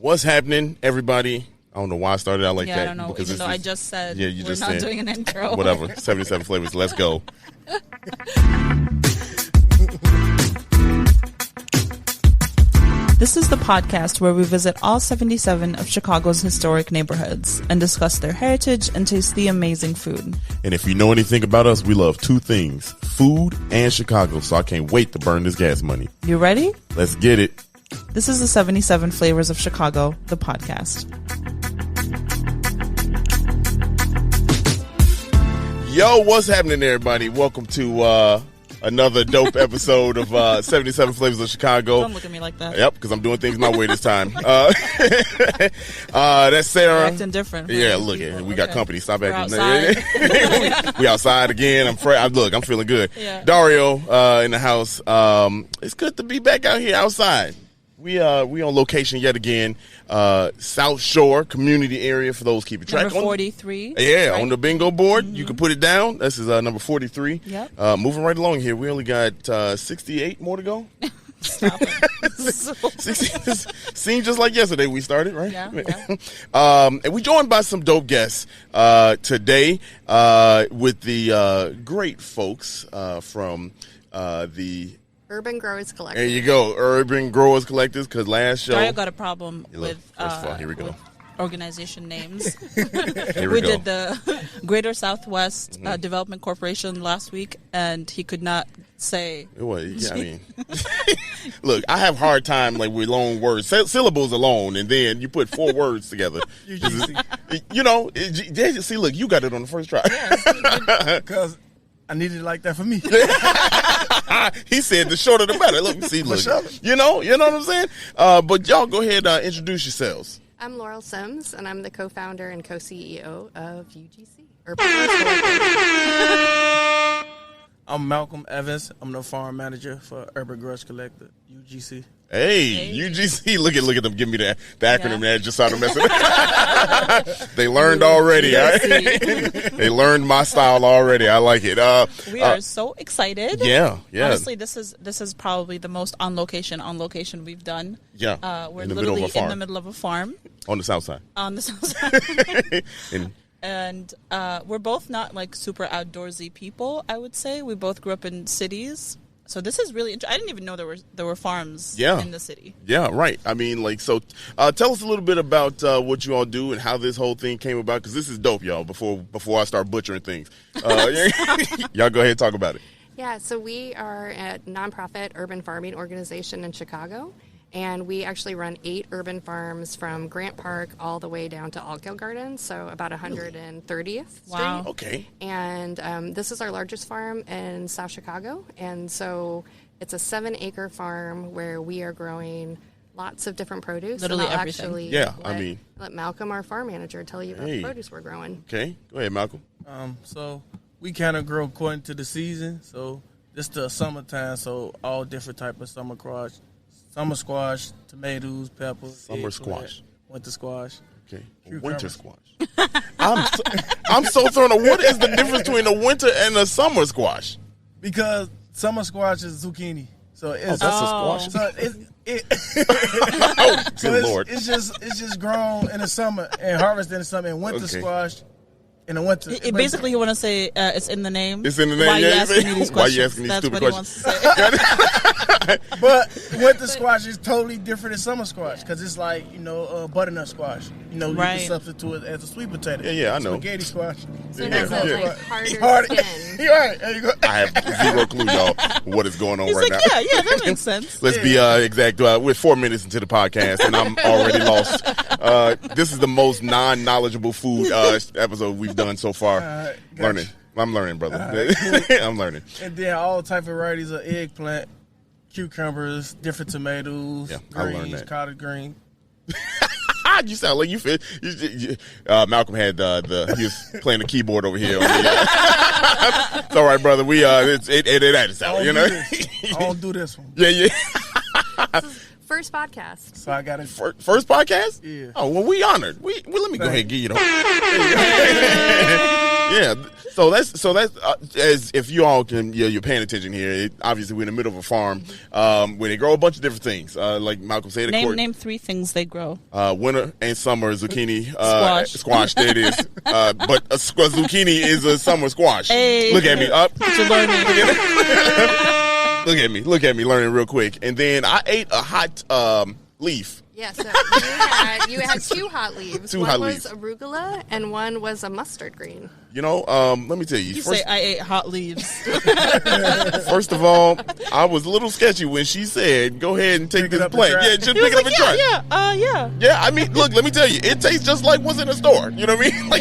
What's happening, everybody? I don't know why I started out like that. I don't know. Even though I just said we're not doing an intro. Whatever. 77 flavors. Let's go. This is the podcast where we visit all 77 of Chicago's historic neighborhoods and discuss their heritage and taste the amazing food. And if you know anything about us, we love two things, food and Chicago, so I can't wait to burn this gas money. You ready? Let's get it. This is the 77 Flavors of Chicago, the podcast. Yo, what's happening, everybody? Welcome to another dope episode of 77 Flavors of Chicago. Don't look at me like that. Yep, because I'm doing things my way this time. That's Sarah. You're acting different. Yeah, look, we got company. Stop We're acting. outside. We outside again. I'm feeling good. Yeah. Dario in the house. It's good to be back out here outside. We on location yet again. South Shore community area for those keeping track. Number 43. Yeah, right? on the bingo board. You can put it down. This is number 43. Yep. Moving right along here. We only got 68 more to go. Stop it. Seemed just like yesterday we started, right? Yeah. And we joined by some dope guests today with the great folks from the Urban Growers Collective. There you go, Urban Growers Collective. Because last show, Dario got a problem with first of all, here we go. with organization names. Here we go. did the Greater Southwest Development Corporation last week, and he could not say. It was, yeah, I mean, look, I have hard time like with long words, syllables alone, and then you put four words together. You know, see, look, you got it on the first try. Because I needed it like that for me. He said the shorter the better. Look, see, look, sure. you know what I'm saying? But y'all go ahead, introduce yourselves. I'm Laurel Sims, and I'm the co-founder and co-CEO of UGC, Urban Growers Collective. I'm Malcolm Evans. I'm the farm manager for Urban Growers Collective, UGC. Hey, UGC, look at them. Give me the acronym there. Just started messing. They learned already. All right? They learned my style already. I like it. We are so excited. Yeah. Honestly, this is probably the most on location we've done. Yeah. We're in the literally middle of a farm. in the middle of a farm On the south side. on the south side. And And we're both not like super outdoorsy people, I would say. We both grew up in cities. So this is really I didn't even know there were farms in the city. Yeah, right. I mean, like, so tell us a little bit about what you all do and how this whole thing came about, because this is dope, y'all, before I start butchering things. Y'all go ahead and talk about it. Yeah, so we are a nonprofit urban farming organization in Chicago, and we actually run 8 urban farms from Grant Park all the way down to Altgeld Gardens, so about 130th Street. Wow. Okay. And this is our largest farm in South Chicago, and so it's a 7-acre farm where we are growing lots of different produce. Literally and I'll everything. actually let Malcolm, our farm manager, tell you about the produce we're growing. Okay. Go ahead, Malcolm. So we kind of grow according to the season. So it's the summertime, so all different type of summer squash, tomatoes, peppers. Summer squash. Winter squash. Okay. Cucumbers. Winter squash. I'm so thrown off. What is the difference between a winter and a summer squash? Because summer squash is zucchini. So it's That's a squash. So Oh, good Lord. It's just grown in the summer and harvested in the summer, and winter squash in the winter. Basically, you want to say it's in the name. It's in the name. Why yeah, you asking me these questions? Why you asking these That's stupid what questions? he wants to say. But winter squash is totally different than summer squash because it's like, butternut squash. You Right. can substitute it as a sweet potato. Yeah, I know. Spaghetti squash. So that's a like harder Harder. skin. You're right. There you go. I have zero clue, y'all, what is going on He's right like, now. yeah, that makes sense. Let's be exact. We're 4 minutes into the podcast, and I'm already lost. This is the most non-knowledgeable food episode we've done so far. Gotcha. Learning. I'm learning, brother. I'm learning. And then all type of varieties of eggplant, cucumbers, different tomatoes, I learned greens, that. collard green. You sound like you fit. Malcolm had he was playing the keyboard over here. It's all right, brother. We it out, I don't do this one. Yeah. First podcast. So I got it. First podcast? Yeah. Oh, well, we honored. Well, let me go ahead and give you the Yeah, so that's as if you all can, you're paying attention here. Obviously, we're in the middle of a farm where they grow a bunch of different things. Like Malcolm said, name 3 things they grow. Winter and summer zucchini, Squash. There it is. But a zucchini is a summer squash. Hey. Look at me, up. You're learning. Look at me, learning real quick. And then I ate a hot leaf. Yeah, so you had 2 hot leaves. One was arugula and one was a mustard green. You know, let me tell you. You say I ate hot leaves. First of all, I was a little sketchy when she said, "Go ahead and take this plant." Yeah, just pick it up and try. Yeah. Yeah, I mean, look, let me tell you, it tastes just like what's in the store. You know what I mean?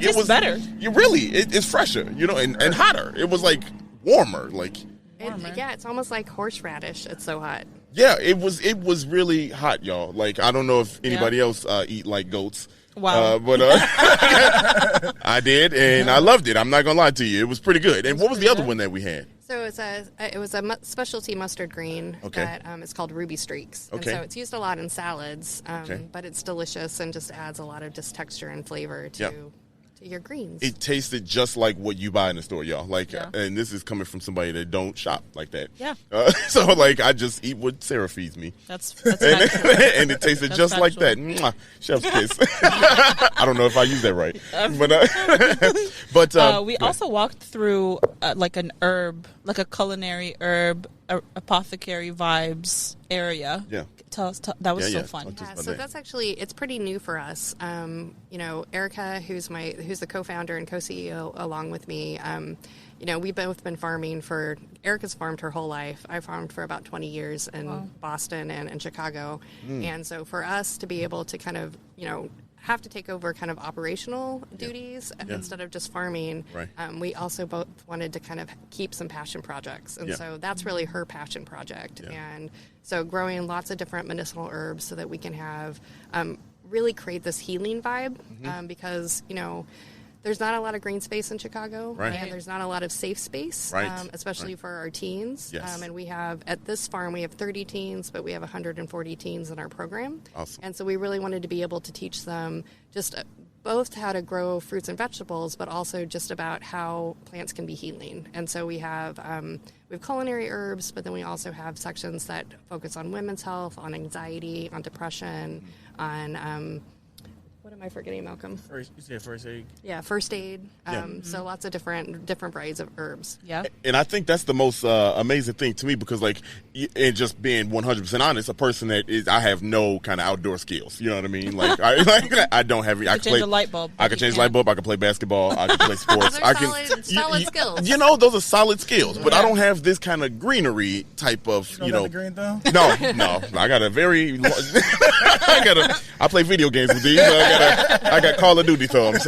It was better. It's fresher, you know, and hotter. It was like warmer, like. It's almost like horseradish. It's so hot. Yeah, it was really hot, y'all. Like, I don't know if anybody else eat like goats. Wow. But I did, and I loved it. I'm not gonna lie to you, it was pretty good. And what was the other one that we had? So it was a specialty mustard green that it's called Ruby Streaks. Okay. And so it's used a lot in salads, but it's delicious and just adds a lot of just texture and flavor to your greens. It tasted just like what you buy in the store, y'all. Like, and this is coming from somebody that don't shop like that. Yeah. So, like, I just eat what Sarah feeds me. That's and it tasted just like that. Mwah, chef's kiss. I don't know if I use that right, but we also walked through like an herb, like a culinary herb, apothecary vibes area. Yeah. Tell us, that was so fun. Yeah, so that's actually, it's pretty new for us. You know, Erica, who's the co-founder and co-CEO along with me, you know, we've both been farming Erica's farmed her whole life. I farmed for about 20 years in Boston and in Chicago. And so for us to be able to kind of, you know, have to take over kind of operational duties instead of just farming. Right. We also both wanted to kind of keep some passion projects. And so that's really her passion project. Yeah. And so growing lots of different medicinal herbs so that we can have really create this healing vibe because, you know, there's not a lot of green space in Chicago, and there's not a lot of safe space, especially for our teens. Yes. And we have, at this farm, we have 30 teens, but we have 140 teens in our program. Awesome. And so we really wanted to be able to teach them just both how to grow fruits and vegetables, but also just about how plants can be healing. And so we have culinary herbs, but then we also have sections that focus on women's health, on anxiety, on depression, on... what am I forgetting, Malcolm? You said first aid. Yeah, first aid. So lots of different varieties of herbs. Yeah. And I think that's the most amazing thing to me because, like, and just being 100% honest, a person that I have no kind of outdoor skills. You know what I mean? Like, I don't have. I can change a light bulb. I can change a light bulb. I can play basketball. I can play sports. Solid skills. You know, those are solid skills. But I don't have this kind of greenery type of. You know, got the green thumb? No. I got a very. I play video games with these. I got Call of Duty thumbs.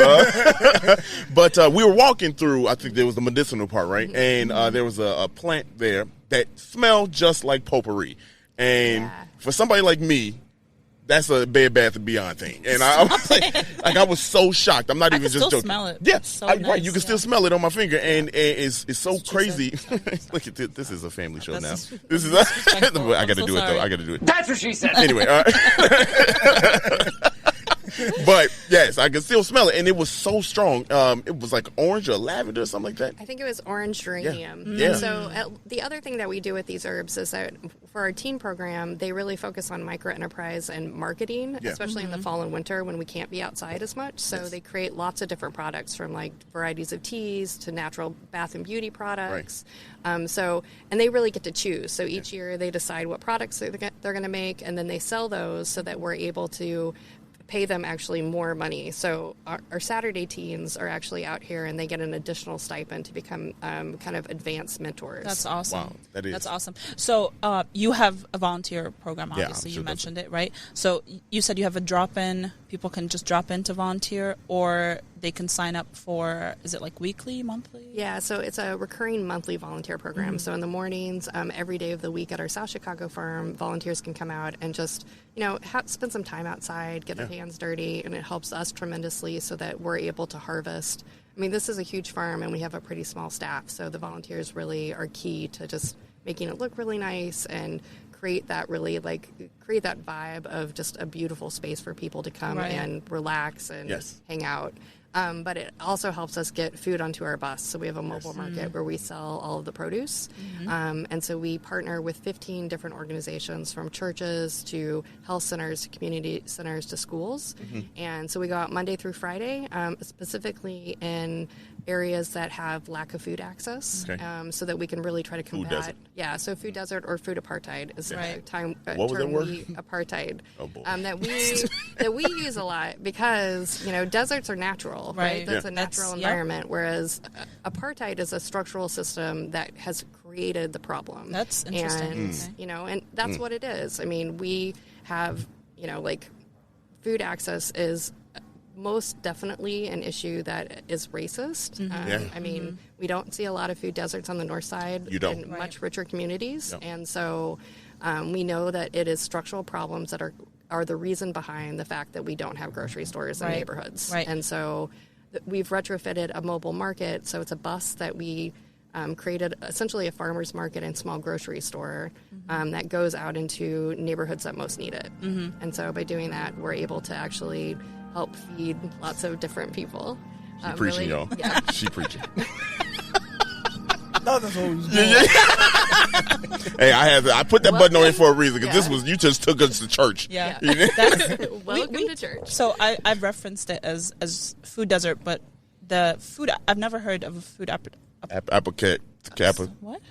But we were walking through, I think there was the medicinal part, right? And there was a plant there that smelled just like potpourri. And for somebody like me, that's a Bed Bath & Beyond thing. And I was so shocked. I'm not even just joking. Smell it. Yeah, so right. nice. You can still smell it on my finger, and it's so crazy. Look at this. This is a family show now. This is. I got to do it though. I got to do it. That's what she said. Anyway. But yes, I could still smell it, and it was so strong. It was like orange or lavender or something like that. I think it was orange geranium. Yeah. And so the other thing that we do with these herbs is that for our teen program, they really focus on micro enterprise and marketing, especially in the fall and winter when we can't be outside as much. So they create lots of different products from like varieties of teas to natural bath and beauty products. And they really get to choose. So each year they decide what products they're going to make, and then they sell those so that we're able to pay them actually more money. So our Saturday teens are actually out here, and they get an additional stipend to become kind of advanced mentors. That's awesome. Wow, that is. That's awesome. So you have a volunteer program, obviously. Yeah, you mentioned it, right? So you said you have a drop-in. People can just drop in to volunteer, or they can sign up for, is it like weekly, monthly? Yeah, so it's a recurring monthly volunteer program. So in the mornings, every day of the week at our South Chicago farm, volunteers can come out and just, spend some time outside, get their hands dirty, and it helps us tremendously so that we're able to harvest. I mean, this is a huge farm, and we have a pretty small staff, so the volunteers really are key to just making it look really nice and create that vibe of just a beautiful space for people to come and relax and hang out. But it also helps us get food onto our bus. So we have a mobile market where we sell all of the produce. And so we partner with 15 different organizations, from churches to health centers to community centers to schools. And so we go out Monday through Friday, specifically in areas that have lack of food access, so that we can really try to combat. So food desert or food apartheid is a term apartheid that we use a lot, because deserts are natural, right? That's a natural environment, whereas apartheid is a structural system that has created the problem. That's interesting. And that's what it is. I mean, we have like food access is most definitely an issue that is racist. I mean, we don't see a lot of food deserts on the north side in much richer communities. And so we know that it is structural problems that are the reason behind the fact that we don't have grocery stores in neighborhoods. And so we've retrofitted a mobile market. So it's a bus that we created, essentially a farmer's market and small grocery store that goes out into neighborhoods that most need it. And so by doing that, we're able to actually help feed lots of different people. She preaching, y'all. Yeah. She preaching. No, that's what we was doing. Hey, I put that button on it for a reason, because you just took us to church. Welcome to church. So I've referenced it as food desert, but the food, I've never heard of a food Apricot. What?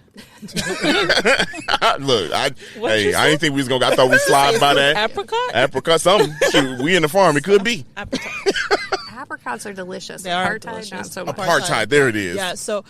Look, I didn't think we was gonna. I thought we slide by that. Apricot, something. Shoot, we in the farm. It could be. Apricots are delicious. They are Apartheid, delicious. not so much. Apartheid. There it is. Yeah. So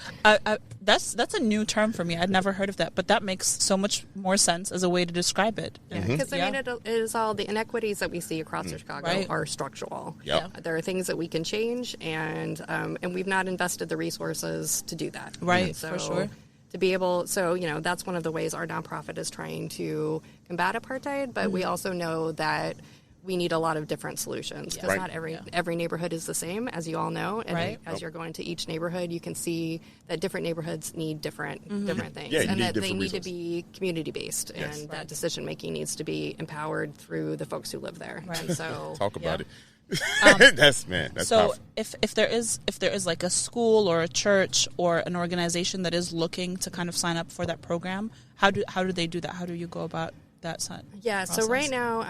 that's a new term for me. I'd never heard of that, but that makes so much more sense as a way to describe it. Because I mean, it is all the inequities that we see across Chicago are structural. There are things that we can change, and we've not invested the resources to do that. So, for sure. To be able, that's one of the ways our nonprofit is trying to combat apartheid. But we also know that we need a lot of different solutions, because not every neighborhood is the same, as you all know. And as you're going to each neighborhood, you can see that different neighborhoods need different things, and that they need to be community based, and that decision making needs to be empowered through the folks who live there. And so talk about it. That's so powerful. if there is like a school or a church or an organization that is looking to kind of sign up for that program, how do they do that? How do you go about that process? So right now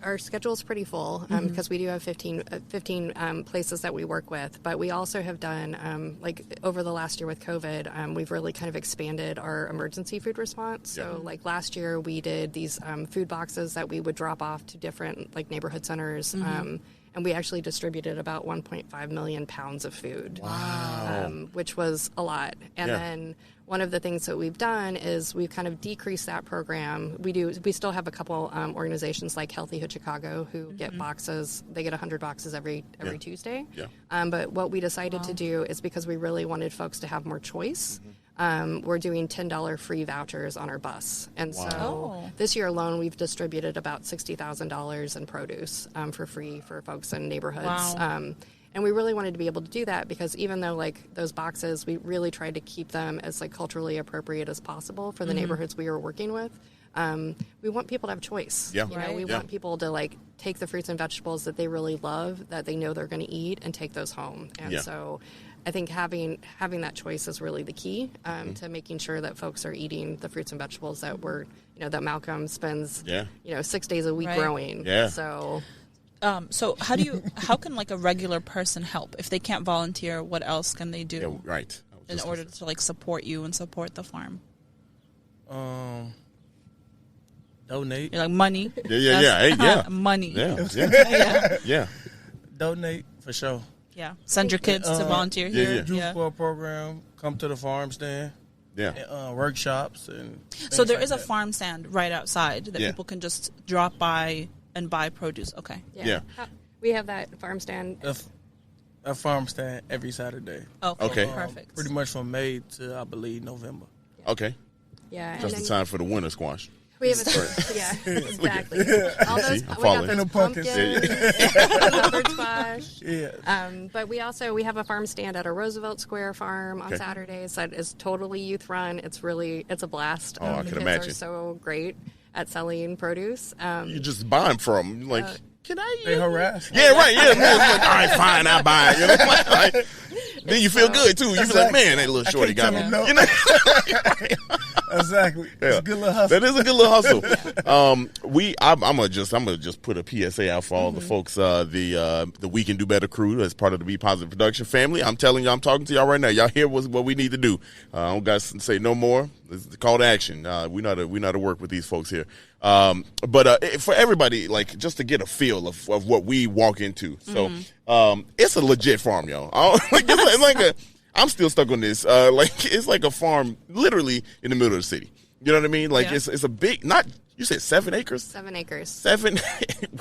our schedule is pretty full, because we do have 15 places that we work with, but we also have done like over the last year with COVID, we've really kind of expanded our emergency food response. So like last year we did these food boxes that we would drop off to different like neighborhood centers, and we actually distributed about 1.5 million pounds of food. Wow. Which was a lot. And then one of the things that we've done is we've kind of decreased that program. We still have a couple organizations like Healthy Hood Chicago who get boxes. They get 100 boxes every Tuesday. But what we decided to do is, because we really wanted folks to have more choice, we're doing $10 free vouchers on our bus. And so this year alone, we've distributed about $60,000 in produce for free for folks in neighborhoods. And we really wanted to be able to do that, because even though like those boxes, we really tried to keep them as like culturally appropriate as possible for the neighborhoods we were working with. We want people to have choice. We want people to like take the fruits and vegetables that they really love, that they know they're going to eat, and take those home. And so I think having that choice is really the key to making sure that folks are eating the fruits and vegetables that that Malcolm spends 6 days a week growing. So how can like a regular person help if they can't volunteer? What else can they do? In order to like support you and support the farm? Donate. Like money. Money. Donate for sure. Send your kids to volunteer here. Youth Corps program. Come to the farm stand. Workshops and. So there is a farm stand right outside that people can just drop by and buy produce. Okay. We have that farm stand. A farm stand every Saturday. Okay. Perfect. Pretty much from May to, I believe, November. Okay. Just in time for the winter squash. We have exactly. All those, I'm following. We have pumpkins, leopard squash. But we have a farm stand at a Roosevelt Square farm on Saturdays that is totally youth run. It's a blast. I can imagine. Kids are so great at selling produce. You just buy them from them. can I? They harass. Yeah, right. Yeah, man, it's like, all right, fine, I buy it. You know, like, then you feel good too. You be like, man, that little shorty got me. No. You know? Exactly. It's a good little hustle. That is a good little hustle. I'm gonna just put a PSA out for all the folks. The We Can Do Better crew as part of the Be Positive Production family. I'm telling you, I'm talking to y'all right now. Y'all hear what we need to do. I don't got to say no more. It's the call to action. We know to work with these folks here. But for everybody, like just to get a feel of what we walk into. So it's a legit farm, y'all. It's like a. I'm still stuck on this. It's like a farm, literally in the middle of the city. You know what I mean? Like it's a big. Not you said 7 acres. 7 acres. 7.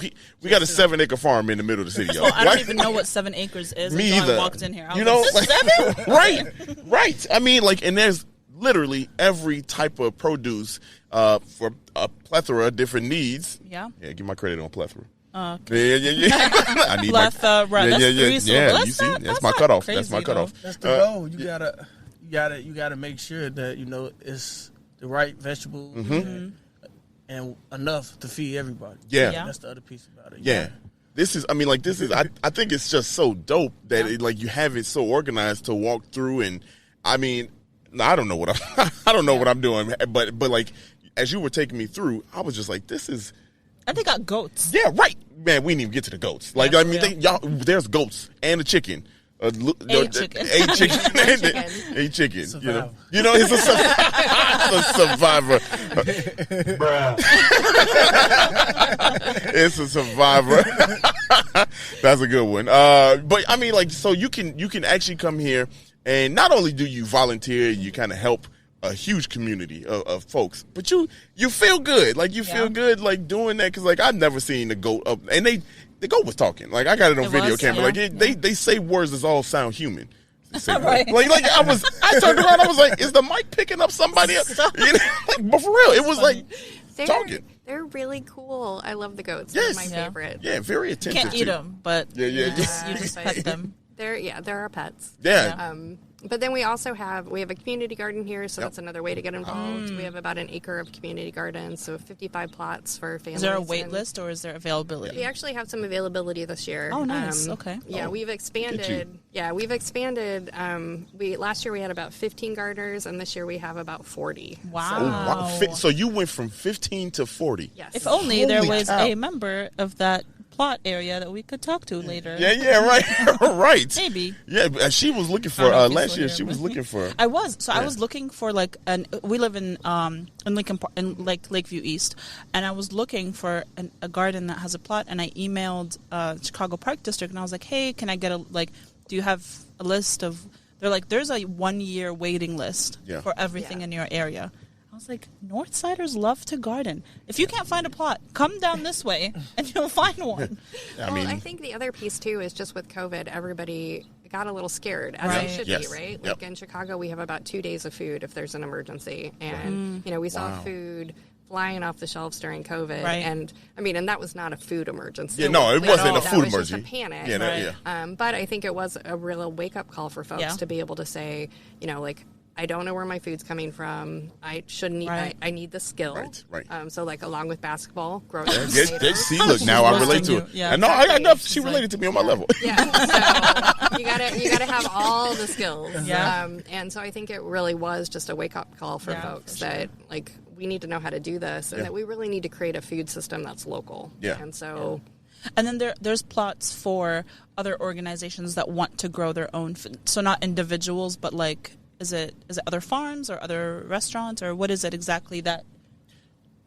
we got a 7-acre farm in the middle of the city, y'all. Well, I don't even know what 7 acres is. Me until either. I walked in here. I was You know, like, 7? right. I mean, like, and there's literally every type of produce for a plethora of different needs. Yeah. Yeah, give my credit on plethora. Okay. Yeah. I need Plethora. That's 3 syllables. Yeah, you see, that's my cutoff. That's my crazy, cutoff. That's the goal. You gotta make sure that it's the right vegetables and enough to feed everybody. Yeah. That's the other piece about it. Yeah. This is, I think it's just so dope that you have it so organized to walk through. And I mean, I don't know what what I'm doing, but like, as you were taking me through, I was just like, this is. And they got goats. Yeah, right. Man, we didn't even get to the goats. Like, I mean, there's goats and a chicken. A chicken. A chicken. Survivor. You know, it's a survivor. It's a survivor. That's a good one. But I mean, like, so you can actually come here, and not only do you volunteer, you kind of help a huge community of folks, but you feel good. Like, you feel good, like, doing that, because, like, I've never seen the goat up, and the goat was talking. Like, I got it on video camera. Yeah. Like, they say words that all sound human. Right. Like I turned around, I was like, is the mic picking up somebody else? You know, like, but for real, it was like talking. They're really cool. I love the goats. Yes. They're my favorite. Yeah, very attentive. Can't eat them, but you just pet them. They're our pets. Yeah. But then we also have a community garden here, so that's another way to get involved. We have about an acre of community garden, so 55 plots for families. Is there a wait list or is there availability? We actually have some availability this year. Oh, nice. Okay. Yeah, we've expanded. Yeah, we've expanded. Last year we had about 15 gardeners, and this year we have about 40. Wow. So you went from 15 to 40. Yes. If only there Holy was cow. a member of that plot area that we could talk to later. Yeah, right. Right. Maybe. Yeah, she was looking for I don't know if last he's year. still She here, was but- looking for. I was looking for like we live in Lincoln Park, in Lakeview East, and I was looking for a garden that has a plot, and I emailed Chicago Park District, and I was like, hey, can I get do you have a list of? They're like, there's a 1-year waiting list for everything in your area. I was like, Northsiders love to garden. If you can't find a plot, come down this way and you'll find one. I think the other piece too is just with COVID, everybody got a little scared, as they should be, right? Like in Chicago, we have about 2 days of food if there's an emergency, and we saw food flying off the shelves during COVID, and and that was not a food emergency. Yeah, no, it wasn't a food That was emergency. just a panic. Yeah, But I think it was a real wake up call for folks to be able to say, I don't know where my food's coming from. I shouldn't eat. I need the skill. Right. So along with basketball, growing See, look, now I relate to it. Yeah. And no, I know she related to me on my level. Yeah, so you gotta have all the skills. Yeah. And so I think it really was just a wake up call for folks that we need to know how to do this, and that we really need to create a food system that's local. Yeah. And so. And then there's plots for other organizations that want to grow their own food. So not individuals, but is it other farms or other restaurants, or what is it exactly that?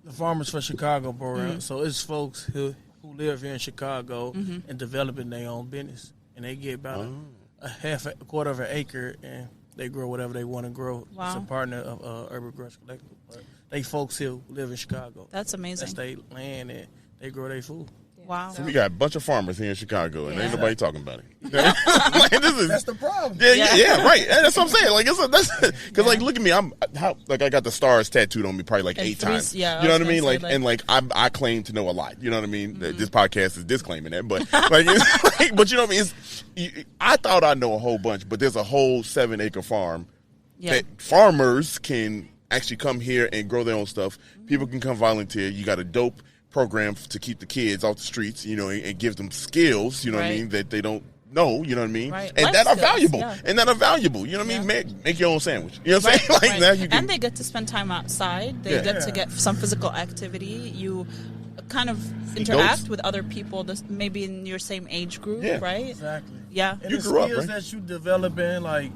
The Farmers for Chicago program. So it's folks who live here in Chicago and developing their own business, and they get about a quarter of an acre, and they grow whatever they want to grow. Wow. It's a partner of Urban Growers Collective. But they folks here who live in Chicago. That's amazing. That's their land, and they grow their food. Wow. We got a bunch of farmers here in Chicago, and ain't nobody talking about it. That's the problem. Yeah, right. And that's what I'm saying. Because look at me. I got the stars tattooed on me probably 8 times. Yeah, you know what I mean? I claim to know a lot. You know what I mean? This podcast is disclaiming that, but but you know what I mean? I thought I know a whole bunch, but there's a whole 7-acre farm that farmers can actually come here and grow their own stuff. People can come volunteer. You got a dope program to keep the kids off the streets, you know, and give them skills, you know what I Right. mean, that they don't know, you know what I mean, Right. and Life that are skills, valuable, yeah. and that are valuable, you know what I mean. Make your own sandwich, you know what I'm saying? Like Right. now you can, And they get to spend time outside. They Yeah. get to get some physical activity. You kind of interact goats. with other people, maybe in your same age group, Yeah. right? Exactly. Yeah. And You the grew up, skills right? that you developing, like,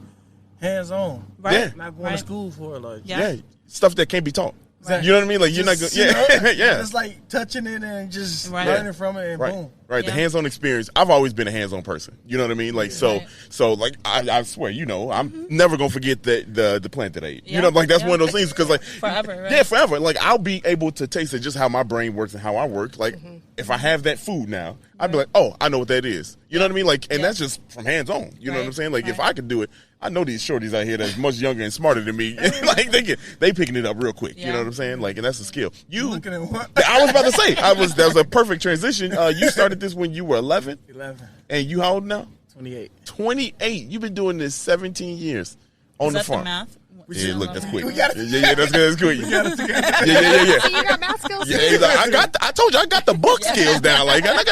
hands-on. Right. Yeah. Not going Right. to school for it, like. Yeah. yeah, stuff that can't be taught. Exactly. You know what I mean? Like you're not Just, gonna, you know, yeah. It's like touching it and just Right. learning from it and Right, boom. right. The Yeah. hands-on experience. I've always been a hands-on person. You know what I mean? Like Right. so like I swear, you know, I'm never gonna forget the plant that I ate. Yeah. You know, like that's Yeah. one of those things because like Forever, right? yeah, forever. Like I'll be able to taste it just how my brain works and how I work. Like if I have that food now, I'd be like, oh, I know what that is. You know what I mean? Like, and Yeah. that's just from hands-on. You know what I'm Right. saying? Like if Right. I could do it. I know these shorties out here that's much younger and smarter than me. Like they picking it up real quick. You Yeah. know what I'm saying? Like, and that's a skill. You, Looking at what? I was about to say, that was a perfect transition. You started this when you were 11, 11, and you how old now? 28. 28. You've been doing this 17 years on Is the that farm. the math? Yeah, look, that's quick. We got it. Yeah, that's good. That's quick. Yeah. So you got math skills? Yeah, he's like, I told you I got the book skills down. Like I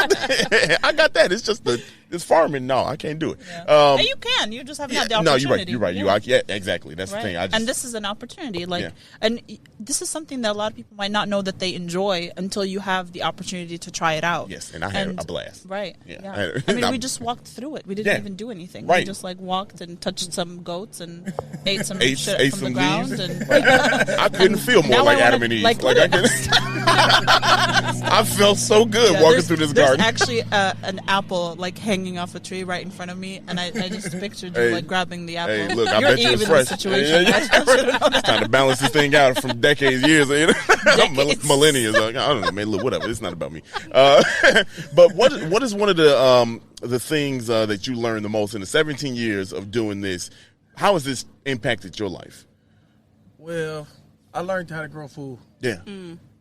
got that. It's just this farming. No, I can't do it. Yeah. Hey, you can. You just haven't had the no, opportunity. you're right. Yeah. Yeah, exactly. That's Right. the thing. And this is an opportunity, like, Yeah. and this is something that a lot of people might not know that they enjoy until you have the opportunity to try it out. Yes, and I had a blast. Right. Yeah. Yeah. I mean, we just walked through it. We didn't Yeah. even do anything. Right. We just like walked and touched some goats and ate some Ate shit from some the ground. leaves. And I couldn't feel more Now like I wanna- Adam and Eve. like, Like I couldn't. I felt so good Yeah, walking there's- through this there's garden. actually an apple like hanging off a tree right in front of me, and I just pictured you Hey. like grabbing the apple. Hey, look, I You're bet you Eve it's in fresh. this situation. It's trying to balance this thing out from decades, years. You know? Decades. Millennia. Like, I don't know, man. Look, whatever. It's not about me. But what is one of the things that you learned the most in the 17 years of doing this? How has this impacted your life? Well, I learned how to grow food Yeah.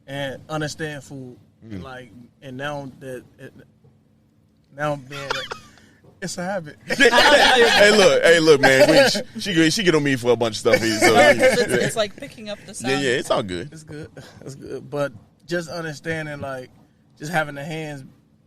and understand food. Like, and now I'm being, it's a habit. Hey, look, man. She get on me for a bunch of stuff. Here, so, It's like picking up the sound. yeah, it's all good. It's good. It's good. But just understanding, like, just having the hands,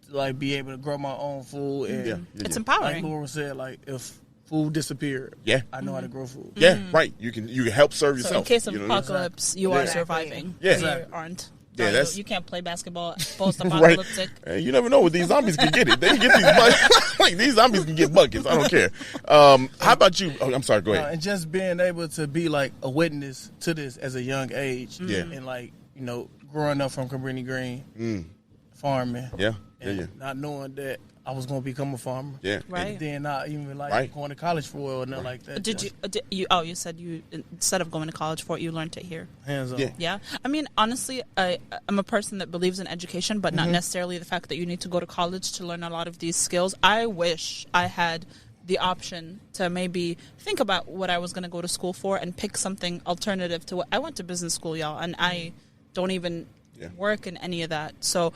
like, be able to grow my own food. And Yeah. It's like empowering. Laura said, like, if food disappeared, Yeah. I know how to grow food. Yeah, right. You can help serve So yourself. in case of you know what I mean? apocalypse, you are Exactly. surviving. Yeah. You aren't. Yeah, No, that's- you can't play basketball Right. post-apocalyptic. Hey, you never know what these zombies can get. It. They can get these buckets. Like these zombies can get buckets. I don't care. How about you? Oh, I'm sorry. Go ahead. And just being able to be, like, a witness to this as a young age. Yeah. And, like, you know, growing up from Cabrini Green, farming. Yeah. And Yeah. not knowing that I was going to become a farmer. Yeah. Right. And then not even, like, Right. going to college for it or nothing like that. Did you? You said you instead of going to college for it, you learned it here. Hands on. Yeah. Yeah, I mean, honestly, I'm a person that believes in education, but not necessarily the fact that you need to go to college to learn a lot of these skills. I wish I had the option to maybe think about what I was going to go to school for and pick something alternative to what I went to business school, y'all, and I don't even Yeah. work in any of that. So,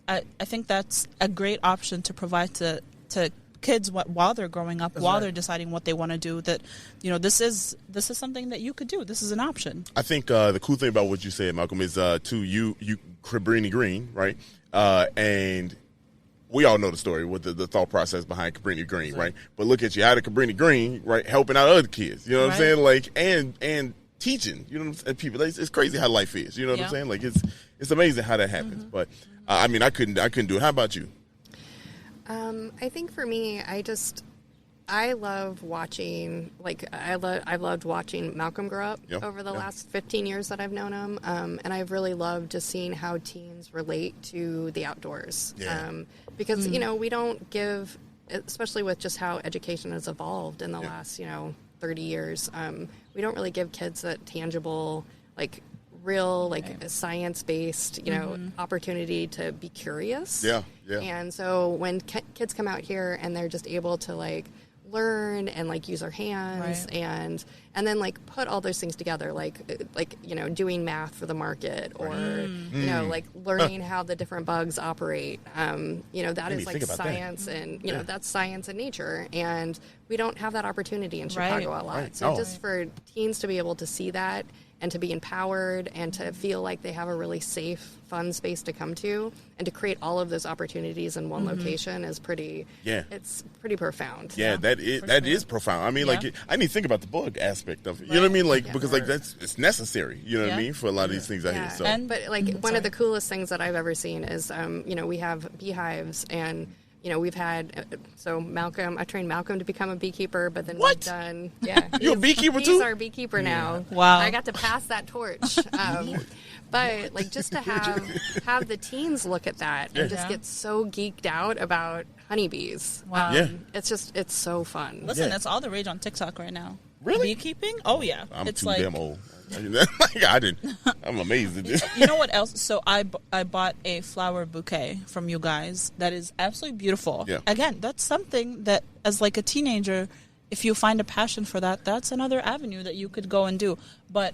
I think that's a great option to provide to kids while they're growing up, while right. they're deciding what they want to do. That, you know, this is something that you could do. This is an option. I think the cool thing about what you said, Malcolm, is you Cabrini Green, right? And we all know the story with the thought process behind Cabrini Green, right? But look at you out of Cabrini Green, right? Helping out other kids, you know what I'm Right. saying? Like and teaching, you know what I'm saying? People, it's crazy how life is, you know what I'm Yeah. saying? Like it's amazing how that happens. But I mean, I couldn't do it. How about you? I think for me, I love watching, I've loved watching Malcolm grow up Yeah, over the yeah. last 15 years that I've known him. And I've really loved just seeing how teens relate to the outdoors. Yeah. Because, you know, we don't give, especially with just how education has evolved in the Yeah. last, 30 years, we don't really give kids that tangible, like, real, like, science-based, opportunity to be curious. Yeah, yeah. And so when kids come out here and they're just able to, like, learn and, like, use their hands Right. and then, like, put all those things together, like doing math for the market or like learning how the different bugs operate, that Made is me like think about that. science and that's science and nature, and we don't have that opportunity in Right. Chicago a lot. Right. So No. just for teens to be able to see that and to be empowered and to feel like they have a really safe, fun space to come to, and to create all of those opportunities in one location is it's pretty profound. Yeah, that is profound. I mean, like, I didn't think about the bug aspect of it. You know what I mean? Like, because like it's necessary. You know what I mean, for a lot of these things out here. So, but like one of the coolest things that I've ever seen is, we have beehives, and we've had Malcolm. I trained Malcolm to become a beekeeper, but then we've done. Yeah, you're a beekeeper too. He's our beekeeper now. Wow, I got to pass that torch. But like just to have the teens look at that and just get so geeked out about honeybees. Wow. It's so fun. Listen, that's all the rage on TikTok right now. Really? Beekeeping? Oh yeah. I'm it's too like, damn old. I'm amazed at this. You know what else? So I bought a flower bouquet from you guys that is absolutely beautiful. Yeah. Again, that's something that as like a teenager, if you find a passion for that, that's another avenue that you could go and do. But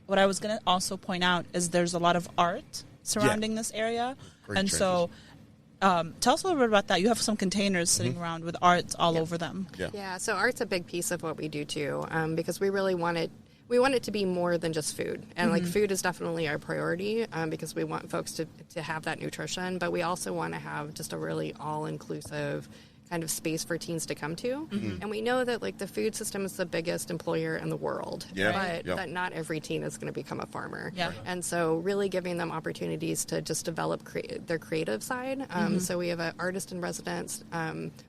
what I was going to also point out is there's a lot of art surrounding this area. Great and so tell us a little bit about that. You have some containers sitting around with art all over them. Yeah, so art's a big piece of what we do too, because we really want it to be more than just food. And like food is definitely our priority, because we want folks to have that nutrition, but we also want to have just a really all-inclusive kind of space for teens to come to. And we know that like the food system is the biggest employer in the world, but that not every teen is going to become a farmer. And so really giving them opportunities to just develop their creative side. So we have an artist in residence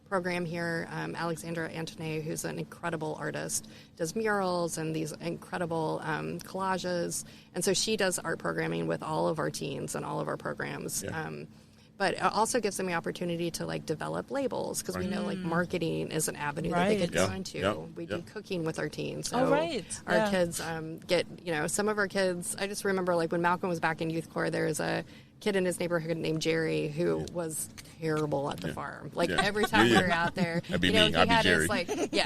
program here, Alexandra Antonet, who's an incredible artist, does murals and these incredible collages. And so she does art programming with all of our teens and all of our programs. But it also gives them the opportunity to like develop labels, because we know like marketing is an avenue that they could go into. We do cooking with our teens. So our kids get, some of our kids, I just remember like when Malcolm was back in youth corps, there was a kid in his neighborhood named Jerry who was terrible at the farm. Like every time we were out there, That'd be he me. I'd be had Jerry.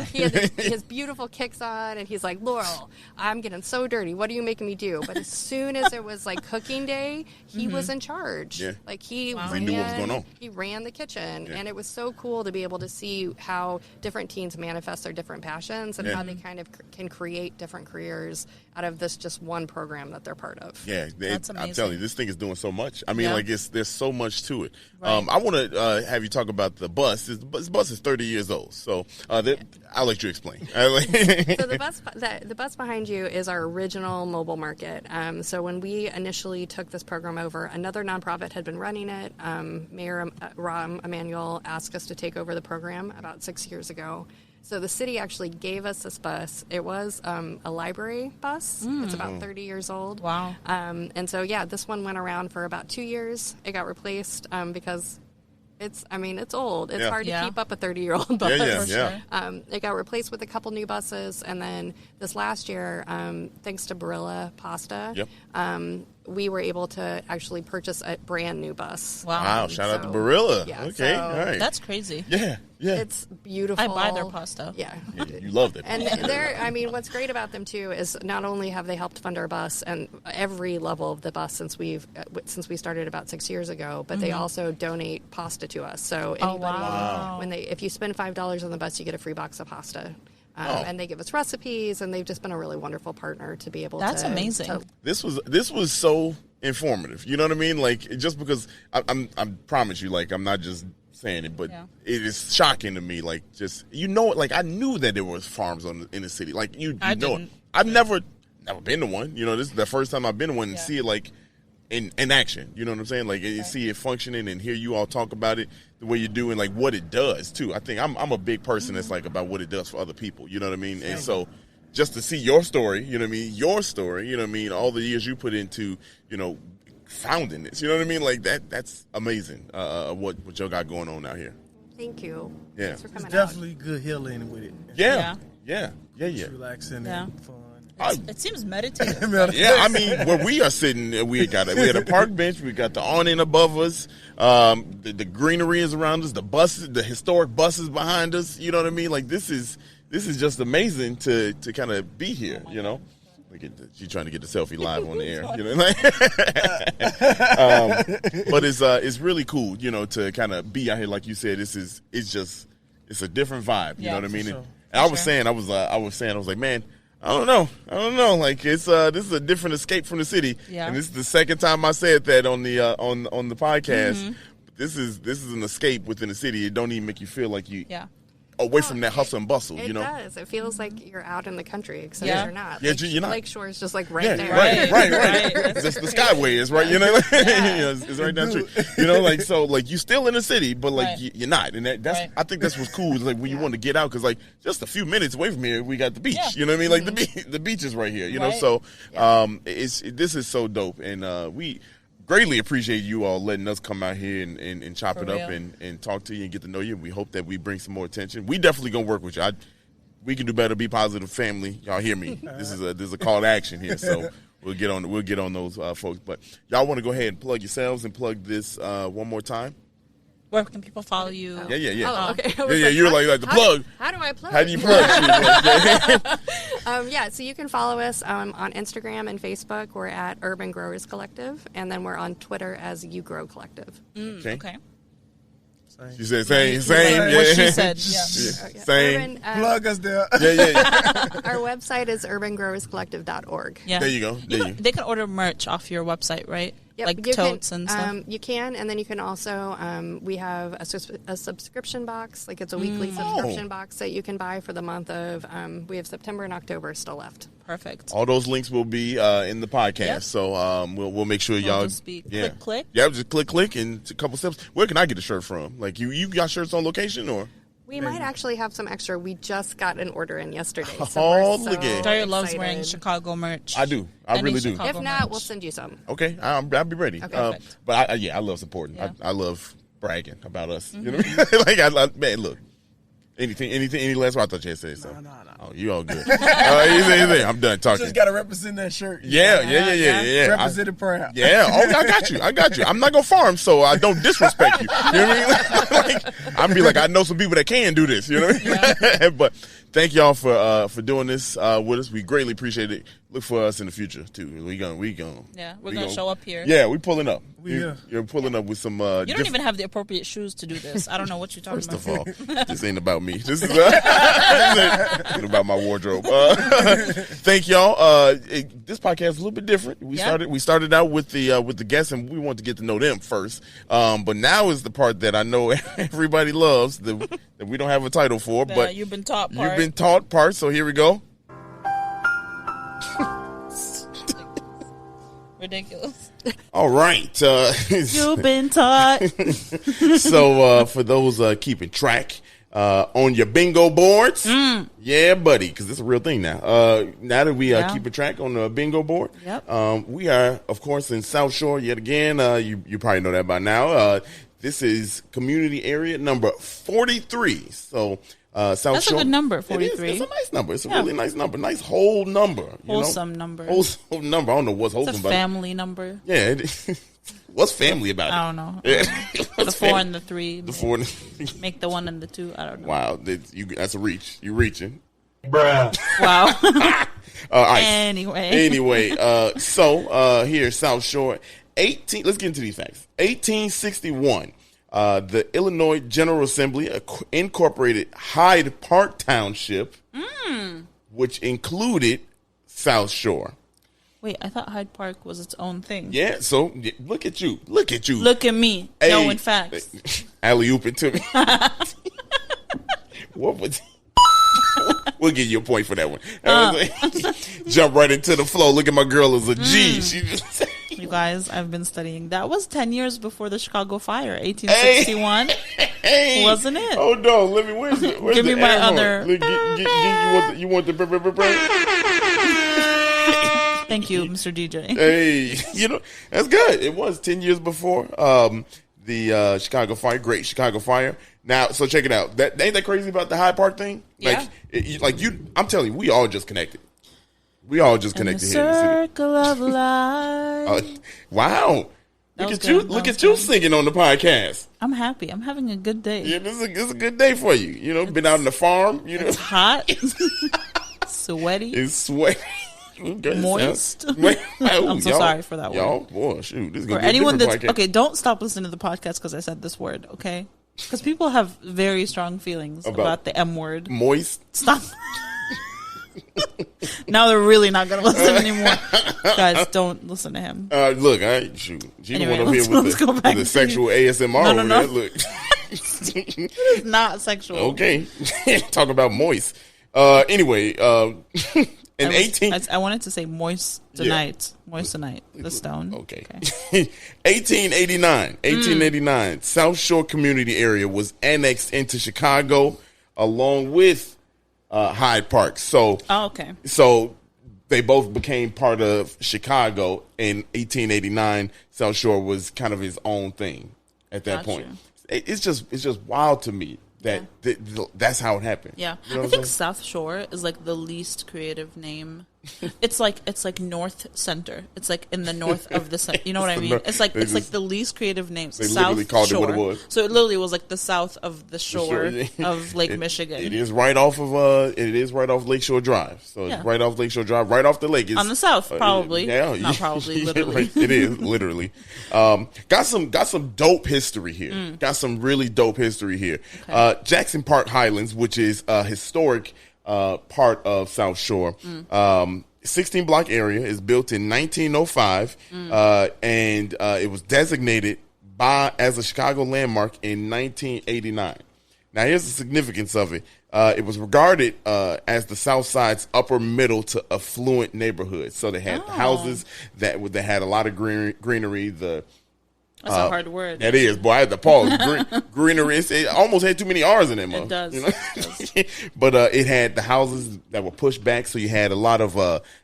he had his beautiful kicks on, and he's like, Laurel, I'm getting so dirty. What are you making me do? But as soon as it was like cooking day, he was in charge. Like he knew what was going on. He ran the kitchen, and it was so cool to be able to see how different teens manifest their different passions and how they kind of can create different careers out of this just one program that they're part of. That's amazing. I'm telling you, this thing is doing so much. I mean, like there's so much to it. I want to have you talk about the bus. This bus is 30 years old, so I'll let you explain. So the bus behind you is our original mobile market. So when we initially took this program over, another nonprofit had been running it. Mayor Rahm Emanuel asked us to take over the program about 6 years ago. So the city actually gave us this bus. It was a library bus. It's about 30 years old. Wow. And so, this one went around for about 2 years. It got replaced because it's old. It's hard to keep up a 30-year-old bus. It got replaced with a couple new buses. And then this last year, thanks to Barilla Pasta, we were able to actually purchase a brand new bus. Wow. Shout out to Barilla. Okay. All right. That's crazy. Yeah. It's beautiful. I buy their pasta. You loved it. And what's great about them too is not only have they helped fund our bus and every level of the bus since we started about 6 years ago, but they also donate pasta to us. So anybody, if you spend $5 on the bus, you get a free box of pasta. And they give us recipes, and they've just been a really wonderful partner to be able to. That's amazing. This was so informative. You know what I mean? Like, just because I promise you, like, I'm not just saying it, but it is shocking to me. Like, just like I knew that there was farms in the city. Like you know it. I've never been to one. This is the first time I've been to one and see it like in action. You know what I'm saying? Like you see it functioning and hear you all talk about it the way you do and like what it does too. I think I'm a big person that's like about what it does for other people. You know what I mean? And so just to see your story, you know what I mean? Your story, you know what I mean? All the years you put into, founding this, you know what I mean? Like that's amazing. What y'all got going on out here. Thank you. Yeah. Thanks for coming It's definitely good healing with it. Yeah. It's relaxing and fun. It seems meditative. I mean, where we are sitting, we had a park bench, we got the awning above us, the greenery is around us, the buses, the historic buses behind us. You know what I mean? Like this is just amazing to kind of be here. Look at she's trying to get the selfie live on the air. But it's really cool, to kind of be out here. Like you said, it's a different vibe. You know what I mean? Sure. And I was saying, I was like, man, I don't know. Like it's this is a different escape from the city. Yeah. And this is the second time I said that on the on the podcast. This is an escape within the city. It don't even make you feel like you away from that hustle and bustle. It You know. does. It feels like you're out in the country, except Yeah. you're not. Yeah, Like, you're not. Lakeshore is just like right Yeah, there. right. Right. the Skyway is right, you know, it's right down the street. You know, like so, like you still in the city, but like Right. you're not, and that's Right. I think that's what's cool. Is like when you want to get out, because like just a few minutes away from here, we got the beach. Yeah. You know what I mean? Like the beach is right here. You know, Right. so this is so dope, and we greatly appreciate you all letting us come out here and chop For it up real. and talk to you and get to know you. We hope that we bring some more attention. We definitely gonna work with you. We can do better. Be positive, family. Y'all hear me? This is a call to action here. So we'll get on those folks. But y'all want to go ahead and plug yourselves and plug this one more time? Where can people follow you? Yeah. Oh, okay. I was Yeah. You're like the plug. How do I plug? How do you plug? So you can follow us on Instagram and Facebook. We're at Urban Growers Collective, and then we're on Twitter as You Grow Collective. Okay. She said same. What she Yeah. said. Yeah. Okay. Same. Plug us there. Yeah. Our website is urbangrowerscollective.org. Yeah. There you go. They can order merch off your website, right? Yep, Like you totes can, and stuff. You can, and then you can also, we have a subscription box, like it's a weekly subscription box that you can buy for the month of, we have September and October still left. Perfect. All those links will be in the podcast, Yep. so we'll make sure y'all just be click. Yeah, just click, and it's a couple steps. Where can I get a shirt from? Like you got shirts on location or? We might actually have some extra. We just got an order in yesterday. So Oh, we're look at it. Daria loves excited. wearing Chicago merch. I do. I Any really do. Chicago If not, merch. we'll send you some. Okay, I'll be ready. Okay. Perfect. But I love supporting. Yeah. I love bragging about us. You know what I mean? Like man, look. Any last word? I thought you had said something. No. Oh, you all good. Anything. I'm done talking. Just gotta represent that shirt. Yeah. Represent it proud. Yeah. Oh, I got you. I'm not gonna farm, so I don't disrespect you. You know what I mean? Like, I'm be like, I know some people that can do this. You know what I mean? But thank y'all for doing this with us. We greatly appreciate it. Look for us in the future too. We gonna. Yeah, we're gonna show up here. Yeah, we pulling up. Yeah. You're pulling up with some. You don't even have the appropriate shoes to do this. I don't know what you're talking First about. of all, this ain't about me. This is this ain't about my wardrobe. Thank y'all. This podcast is a little bit different. We started out with the guests, and we want to get to know them first. But now is the part that I know everybody loves that we don't have a title for. But you've been taught part. You've been taught part. So here we go. Ridiculous. All right. You've been taught. So for those keeping track on your bingo boards, yeah, buddy, because it's a real thing now. Now that we keeping track on the bingo board, we are, of course, in South Shore yet again. You probably know that by now. This is community area number 43. So South That's Shore. a good number, 43. It's a nice number. It's a really nice number. Nice whole number. Wholesome number. Wholesome number. I don't know what's wholesome It's a about it. family number. Yeah. What's family about it? I don't know. Yeah. The 4 and the 3. The 4 Make the 1 and the 2. I don't know. Wow, that's a reach. You're reaching. Wow. Ice. Anyway. So here, South Shore, let's get into these facts. 1861, the Illinois General Assembly incorporated Hyde Park Township, which included South Shore. Wait, I thought Hyde Park was its own thing. Yeah, so look at you. Look at me. Hey, Knowing facts. Alley-oop it to me. What was... We'll give you a point for that one. Jump right into the flow. Look at my girl as a G. She just... You guys, I've been studying. That was 10 years before the Chicago Fire, 1861. Hey, wasn't it? Hold on. Let me. Where's Give me the my air horn? other- Look, you want the. Thank you, Mr. DJ. Hey, that's good. It was 10 years before the Chicago Fire. Great Chicago Fire. Now, so check it out. Ain't that crazy about the Hyde Park thing? Yeah. I'm telling you, we all just connected. We all just In the connected here in the city. circle of life. Wow. That was Look at you. good. Look That at was you good. singing on the podcast. I'm happy. I'm having a good day. Yeah, this is a good day for you. Been out on the farm. It's hot. Sweaty. It's sweaty. Moist. I'm so sorry for that word. Y'all, boy, shoot. This is For gonna be a anyone different that's... podcast. Okay, don't stop listening to the podcast because I said this word, okay? Because people have very strong feelings about the M word. Moist. Stop. Now they're really not going to listen anymore. Guys, don't listen to him. Look, shoot. She Anyway, the one over here let's with go back the to sexual ASMR No, over no. there. Look. It's not sexual. Okay. Talk about moist. Anyway, in 18... I wanted to say moissanite. Moissanite, the stone. Okay. 1889, South Shore community area was annexed into Chicago along with Hyde Park. So, okay. So they both became part of Chicago in 1889. South Shore was kind of his own thing at that Gotcha. point. It's just wild to me that that's how it happened. Yeah, You know I what think I'm saying? South Shore is like the least creative name. It's like North Center. It's like in the north of the center. You know what I the mean? north- It's like they it's like just- the least creative names. they South literally called it Shore. what it was. So it literally was like the south of the shore Sure. of Lake It- Michigan. It is right off of Lakeshore Drive. So Yeah. it's right off Lakeshore Drive, right off the lake. It's, On the south, probably. Not probably, literally. Right, it is literally. Got some dope history here. Mm. Got some really dope history here. Jackson Park Highlands, which is a historic part of South Shore. 16 block area is built in 1905, and it was designated as a Chicago landmark in 1989. Now, here's the significance of it. It was regarded as the South Side's upper middle to affluent neighborhood. So they had the houses that had a lot of greenery. That's a hard word. That is, boy. I had to pause. Greenery. It almost had too many R's in it, It does. You know? It does. But it had the houses that were pushed back, so you had a lot of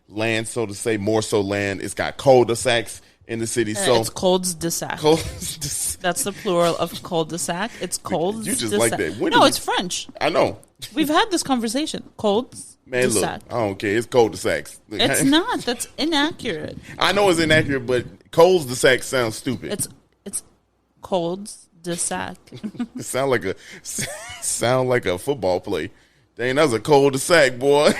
land, so to say, more so land. It's got cul-de-sacs in the city. So It's cul-de-sac. That's the plural of cul-de-sac. It's cul-de-sac. You just like that. When No, did it's French. I know. We've had this conversation. Cul-de-sac. Man, look, I don't care. It's cul-de-sacs. It's not. That's inaccurate. I know it's inaccurate, but cul-de-sac sounds stupid. It's cul-de-sac. It sound like a football play. Dang, that was a cul-de-sac, boy.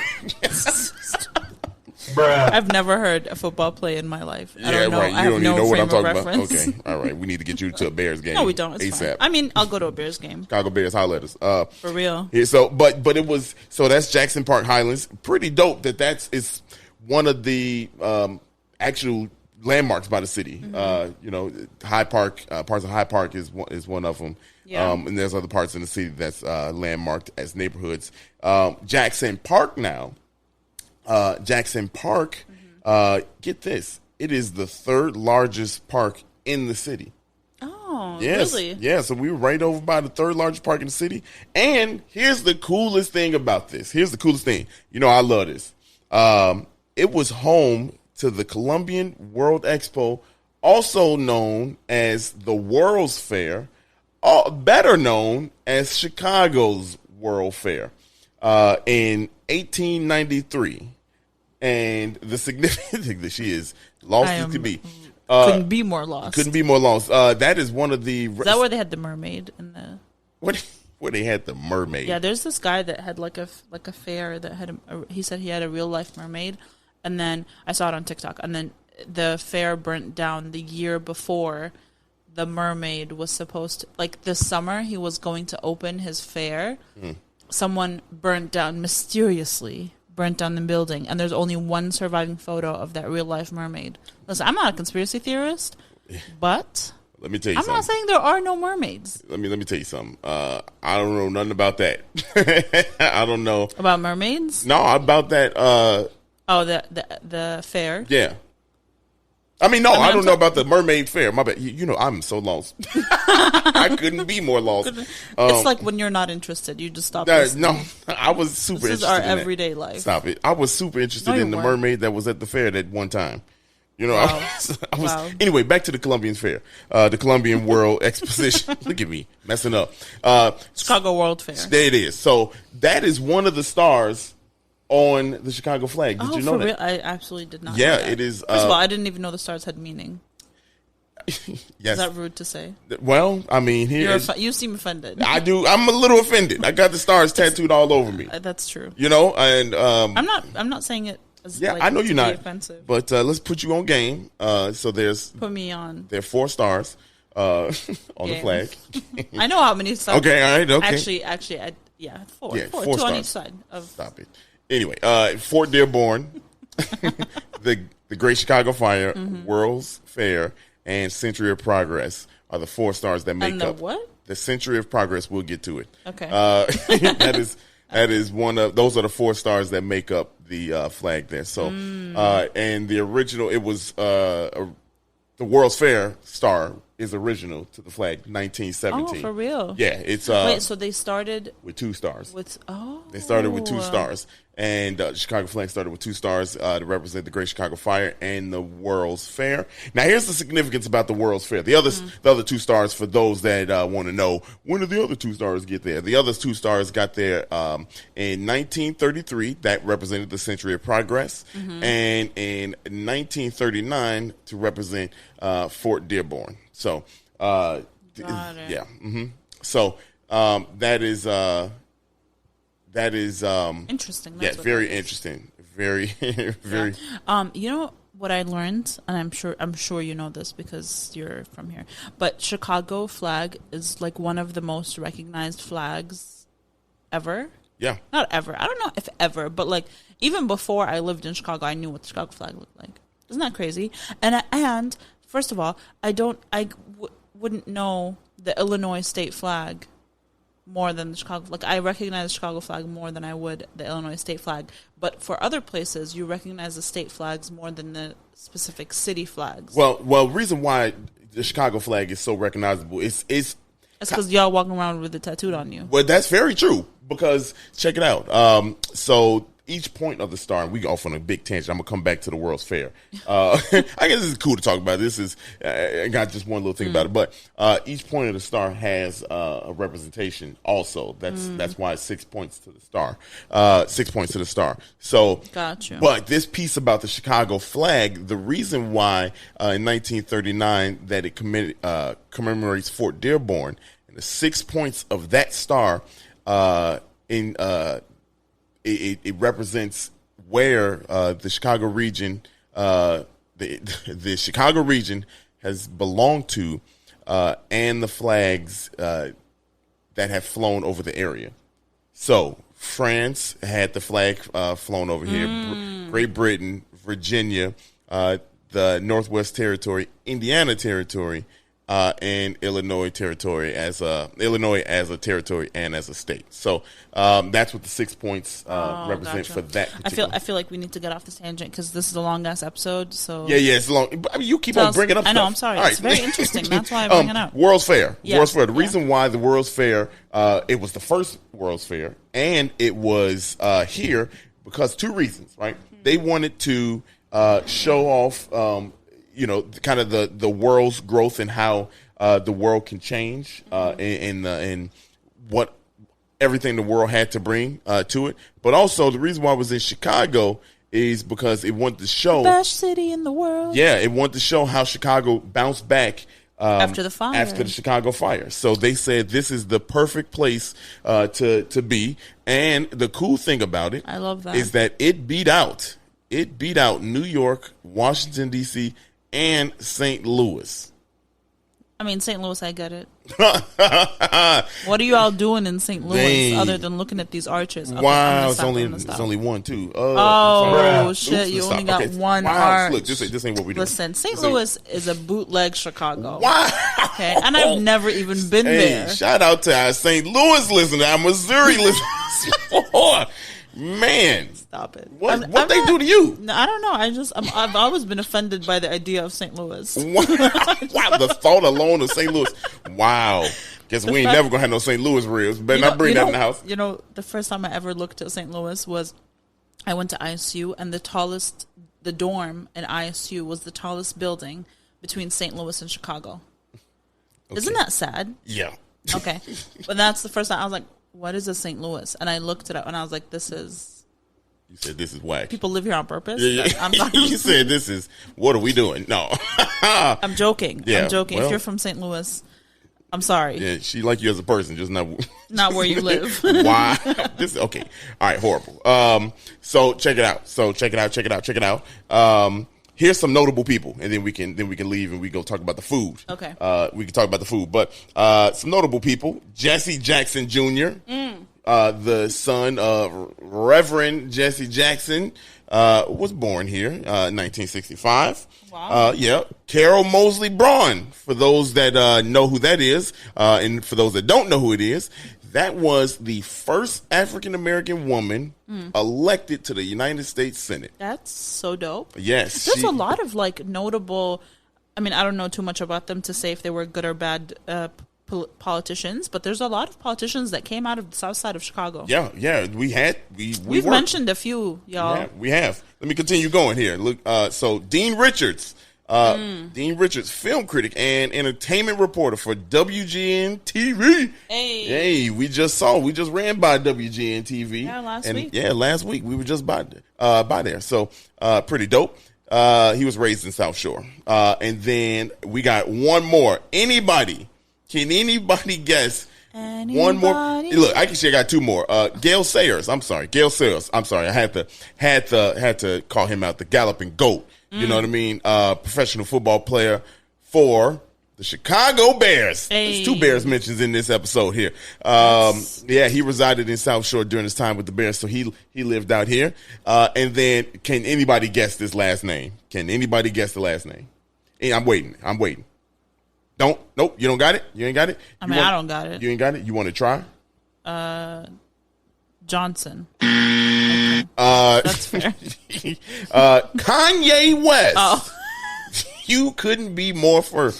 I've never heard a football play in my life. I don't know. right. You I have don't no even know what I'm frame of talking about. reference. Okay, all right. We need to get you to a Bears game. No, we don't. It's ASAP. fine. I mean, I'll go to a Bears game. Chicago Bears, holler at us. For real. Yeah, so, but it was that's Jackson Park Highlands. Pretty dope it's one of the actual landmarks by the city. Hyde Park, parts of Hyde Park is one of them. Yeah. And there's other parts in the city that's landmarked as neighborhoods. Jackson Park now. Jackson Park. Get this. It is the third largest park in the city. Oh, Yes. really? Yeah, so we were right over by the third largest park in the city. And here's the coolest thing about this. Here's the coolest thing. You know, I love this. It was home to the Columbian World Expo, also known as the World's Fair, better known as Chicago's World Fair, in 1893. And the significance that she is lost as could be. Couldn't be more lost. Couldn't be more lost. That is one of the. Is that where they had the mermaid in the? Where they had the mermaid? Yeah, there's this guy that had like a fair that had he said he had a real life mermaid, and then I saw it on TikTok, and then the fair burnt down the year before the mermaid was supposed to, like this summer he was going to open his fair. Someone burnt down the building, and there's only one surviving photo of that real life mermaid. Listen, I'm not a conspiracy theorist, but Let me tell you I'm something. not saying there are no mermaids. Let me tell you something. I don't know nothing about that. I don't know. About mermaids? No, about that. Oh, the fair. Yeah. I mean, I I'm don't know about the mermaid fair. My bad. You know, I'm so lost. I couldn't be more lost. It's like when you're not interested, you just stop. listening. No, I was super This is interested our in that. everyday life. Stop it. I was super interested No, you in the weren't. mermaid that was at the fair that one time. You know, Wow. I was Wow. anyway, back to the Columbian Fair. The Columbian World Exposition. Look at me messing up. Chicago World Fair. There it is. So that is one of the stars on the Chicago flag. Did you know for that? real? I absolutely did not. Yeah, know that. it is, First of all, I didn't even know the stars had meaning. Yes. Is that rude to say? Well, I mean, here You seem offended. I do. I'm a little offended. I got the stars tattooed all over me. That's true. You know, and I'm not saying it. As, yeah, like, I know to you're be not. offensive. But let's put you on game. So there Put me on. are 4 stars on the Game. flag. I know how many stars. Okay, all right, okay. Actually, 4. Yeah, 4, 4 2 on each stars. side of. Stop it. Anyway, Fort Dearborn, the Great Chicago Fire, World's Fair, and Century of Progress are the 4 stars that make And the up what? the Century of Progress. We'll get to it. Okay. That is one of those are the 4 stars that make up the flag there. So, and the original, it was the World's Fair star is original to the flag, 1917. Oh, for real? Yeah, it's Wait, so they started with 2 stars. They Started with 2 stars, and the Chicago flag started with 2 stars to represent the Great Chicago Fire and the World's Fair. Now, here's the significance about the World's Fair. The other 2 stars, for those that want to know, when did the other 2 stars get there? The other 2 stars got there in 1933. That represented the Century of Progress, and in 1939 to represent Fort Dearborn. So, Got it. yeah. So that is Interesting. yeah, That's what very that is. interesting. Very, very. You know what I learned, and I'm sure you know this because you're from here. But Chicago flag is like one of the most recognized flags ever. Yeah. Not ever. I don't know if ever, but like even before I lived in Chicago, I knew what the Chicago flag looked like. Isn't that crazy? And first of all, wouldn't know the Illinois state flag more than the Chicago. Like I recognize the Chicago flag more than I would the Illinois state flag. But for other places, you recognize the state flags more than the specific city flags. Well, reason why the Chicago flag is so recognizable is That's because y'all walking around with it tattooed on you. well, that's very true because check it out. So each point of the star, and we go off on a big tangent. I'm gonna come back to the World's Fair. I guess this is cool to talk about. This is I got just one little thing about it, but each point of the star has a representation. Also, that's why it's 6 points to the star. 6 points to the star. So, Gotcha. But this piece about the Chicago flag, the reason why in 1939 that it commemorates Fort Dearborn, and the 6 points of that star it represents where the Chicago region, the Chicago region has belonged to, and the flags that have flown over the area. So France had the flag flown over here. Great Britain, Virginia, the Northwest Territory, Indiana Territory, and Illinois territory as a territory and as a state. So that's what the 6 points represent Gotcha. for that. I feel like we need to get off this tangent because this is a long ass episode. So Yeah, it's long. But, I mean, you keep on bringing up. I know. Stuff. I'm sorry. All It's right. very interesting. That's why I bring it up. World's Fair. Yeah, World's Fair. The yeah. reason why the World's Fair, it was the first World's Fair, and it was here because 2 reasons. Right? They wanted to show off. Kind of the world's growth and how the world can change in what everything the world had to bring to it. But also the reason why it was in Chicago is because it wanted to show Best city in the world. Yeah, it wanted to show how Chicago bounced back After the fire. After the Chicago fire. So they said this is the perfect place to be. And the cool thing about it, I love that, is that it beat out New York, Washington D.C., and St. Louis. I mean, St. Louis, I get it. What are you all doing in St. Louis Dang. other than looking at these arches? Okay, I'm Wow, gonna it's stop, I'm only gonna stop. one too. Oh, sorry. shit, you Oops, only stop. got Okay. one wow. arch. Look, this ain't what we do. Listen, St. Louis is a bootleg Chicago. Wow. Okay, and I've never even been Hey, there. shout out to our St. Louis listener, our Missouri listeners. Man, Stop it. what I'm they not- do to you? No, I don't know. I've always been offended by the idea of St. Louis. Wow, the thought alone of St. Louis. Wow. Guess we ain't never gonna have no St. Louis ribs. Better not bring that in the house. You know, the first time I ever looked at St. Louis was I went to ISU, and the dorm in ISU was the tallest building between St. Louis and Chicago. Okay. Isn't that sad? Yeah. Okay. But that's the first time I was like, what is a St. Louis? And I looked it up, and I was like, this is... You said this is whack. People live here on purpose? Yeah. I'm sorry. You said this is, what are we doing? No. I'm joking. Yeah, I'm joking. well- If you're from St. Louis, I'm sorry. Yeah, she like you as a person, just not. Not where you live. Why? This okay. All right, horrible. So check it out. Here's some notable people, and then we can leave and we go talk about the food. Okay. We can talk about the food, but some notable people: Jesse Jackson Jr. the son of Reverend Jesse Jackson, was born here, 1965. Wow. Yeah. Carol Mosley Braun, for those that know who that is, and for those that don't know who it is, that was the first African-American woman elected to the United States Senate. That's so dope. Yes. There's a lot of like notable. I mean, I don't know too much about them to say if they were good or bad politicians, but there's a lot of politicians that came out of the South Side of Chicago. Yeah. We've mentioned a few, y'all. Yeah, we have. Let me continue going here. Look, so Dean Richards. Dean Richards, film critic and entertainment reporter for WGN TV. Hey, we just ran by WGN TV. Yeah, last week. Yeah, last week we were just by there. So pretty dope. He was raised in South Shore. And then we got one more. Can anybody guess? One more. Look, I got two more. Gale Sayers. I'm sorry. I had to call him out. The Galloping Goat. You know what I mean? Professional football player for the Chicago Bears. Hey. There's two Bears mentions in this episode here. Yeah, he resided in South Shore during his time with the Bears, so he lived out here. And then, can anybody guess this last name? Can anybody guess the last name? Hey, I'm waiting. Nope, you don't got it? You ain't got it? I mean, I don't got it. You ain't got it? You want to try? Johnson. That's fair. Kanye West. Oh. You couldn't be more far.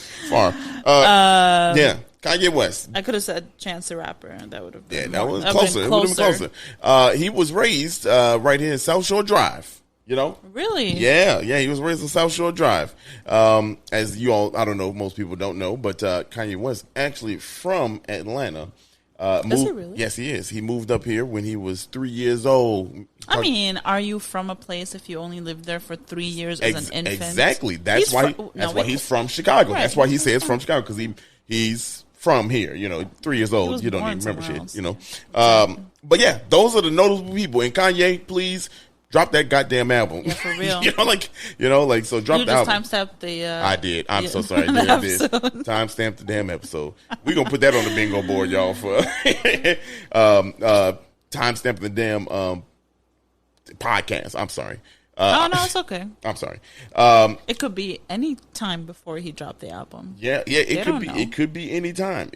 Yeah, Kanye West. I could have said Chance the Rapper. That would have been that was closer. It would have been closer. He was raised right here in South Shore Drive. You know? Really? Yeah. He was raised in South Shore Drive. As you all, I don't know, most people don't know, but Kanye West actually from Atlanta. Is he really? Yes, he is. He moved up here when he was 3 years old. I mean, are you from a place if you only lived there for 3 years as an infant? Exactly. That's why he's from Chicago. Right. That's why he says from Chicago, because he's from here. 3 years old. You don't even remember shit. But yeah, those are the notable people. And Kanye, please drop that goddamn album. Yeah, for real. So drop the album. You just timestamped the... I did. I'm so sorry. I did. Timestamped the damn episode. We're going to put that on the bingo board, y'all, for timestamping the damn podcast. I'm sorry. No, it's okay. I'm sorry. It could be any time before he dropped the album. Yeah. It could be any time.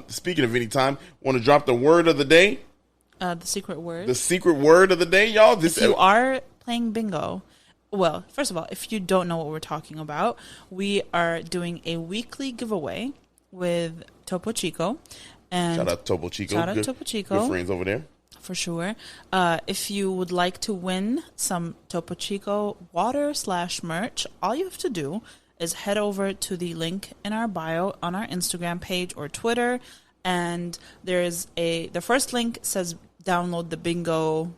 Speaking of any time, want to drop the word of the day? The secret word. The secret word of the day, y'all. If you are playing bingo, well, first of all, if you don't know what we're talking about, we are doing a weekly giveaway with Topo Chico. And shout out Topo Chico. Good friends over there. For sure. If you would like to win some Topo Chico water/merch, all you have to do is head over to the link in our bio on our Instagram page or Twitter. And there's the first link says download the bingo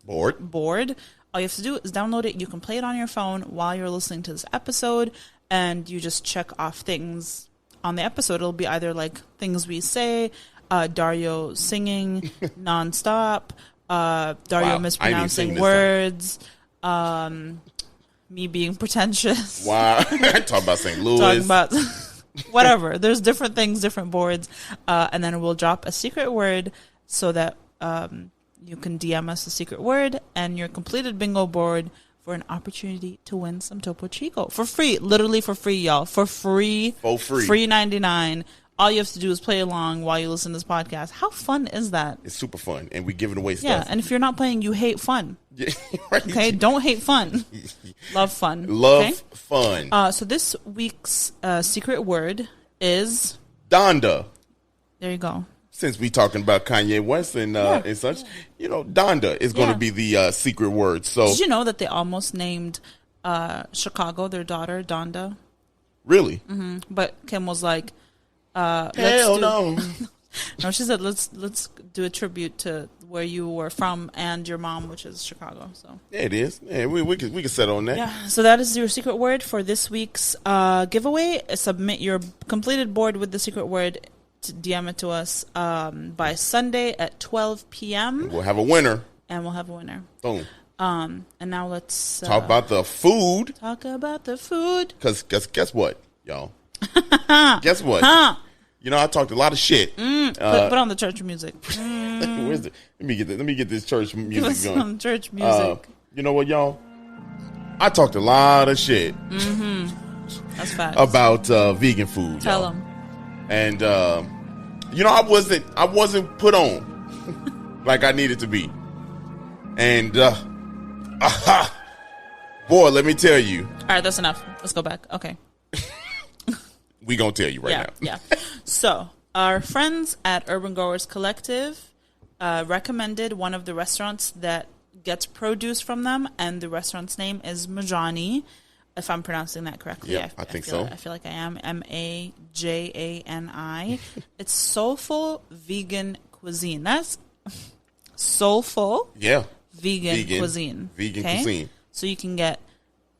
board. All you have to do is download it. You can play it on your phone while you're listening to this episode, and you just check off things on the episode. It'll be either like things we say, Dario singing nonstop, Dario mispronouncing words, me being pretentious. Wow. Talk about St. Louis. Talking about whatever. There's different things, different boards. And then we'll drop a secret word so that you can DM us a secret word and your completed bingo board for an opportunity to win some Topo Chico. For free. Literally for free, y'all. For free. Free 99. All you have to do is play along while you listen to this podcast. How fun is that? It's super fun. And we giving away stuff. Yeah, and if you're not playing, you hate fun. Yeah, right. Okay? Don't hate fun. Love fun. Fun. So this week's secret word is... Donda. There you go. Since we talking about Kanye West and such, Donda is going to be the secret word. So did you know that they almost named Chicago their daughter Donda? Really? Mm-hmm. But Kim was like, hell no. No, she said let's do a tribute to where you were from and your mom, which is Chicago. So yeah, it is. Yeah, we can settle on that. Yeah. So that is your secret word for this week's giveaway. Submit your completed board with the secret word. To DM it to us by Sunday at 12 p.m. We'll have a winner. Boom. And now let's talk about the food. Because guess what, y'all? Guess what? I talked a lot of shit. Put on the church music. Where's it? Let me get this church Give us music going. some church music. You know what, y'all? I talked a lot of shit That's facts. about vegan food. Tell y'all. them. And I wasn't put on like I needed to be. And boy, let me tell you, All right, that's enough. Let's go back. Okay. we gonna tell you right now. Yeah. So, our friends at Urban Growers Collective recommended one of the restaurants that gets produce from them, and the restaurant's name is Majani, if I'm pronouncing that correctly. Yeah, I think so. I feel like I am. Majani. It's soulful vegan cuisine. That's soulful Yeah. vegan cuisine. Vegan okay? cuisine. So you can get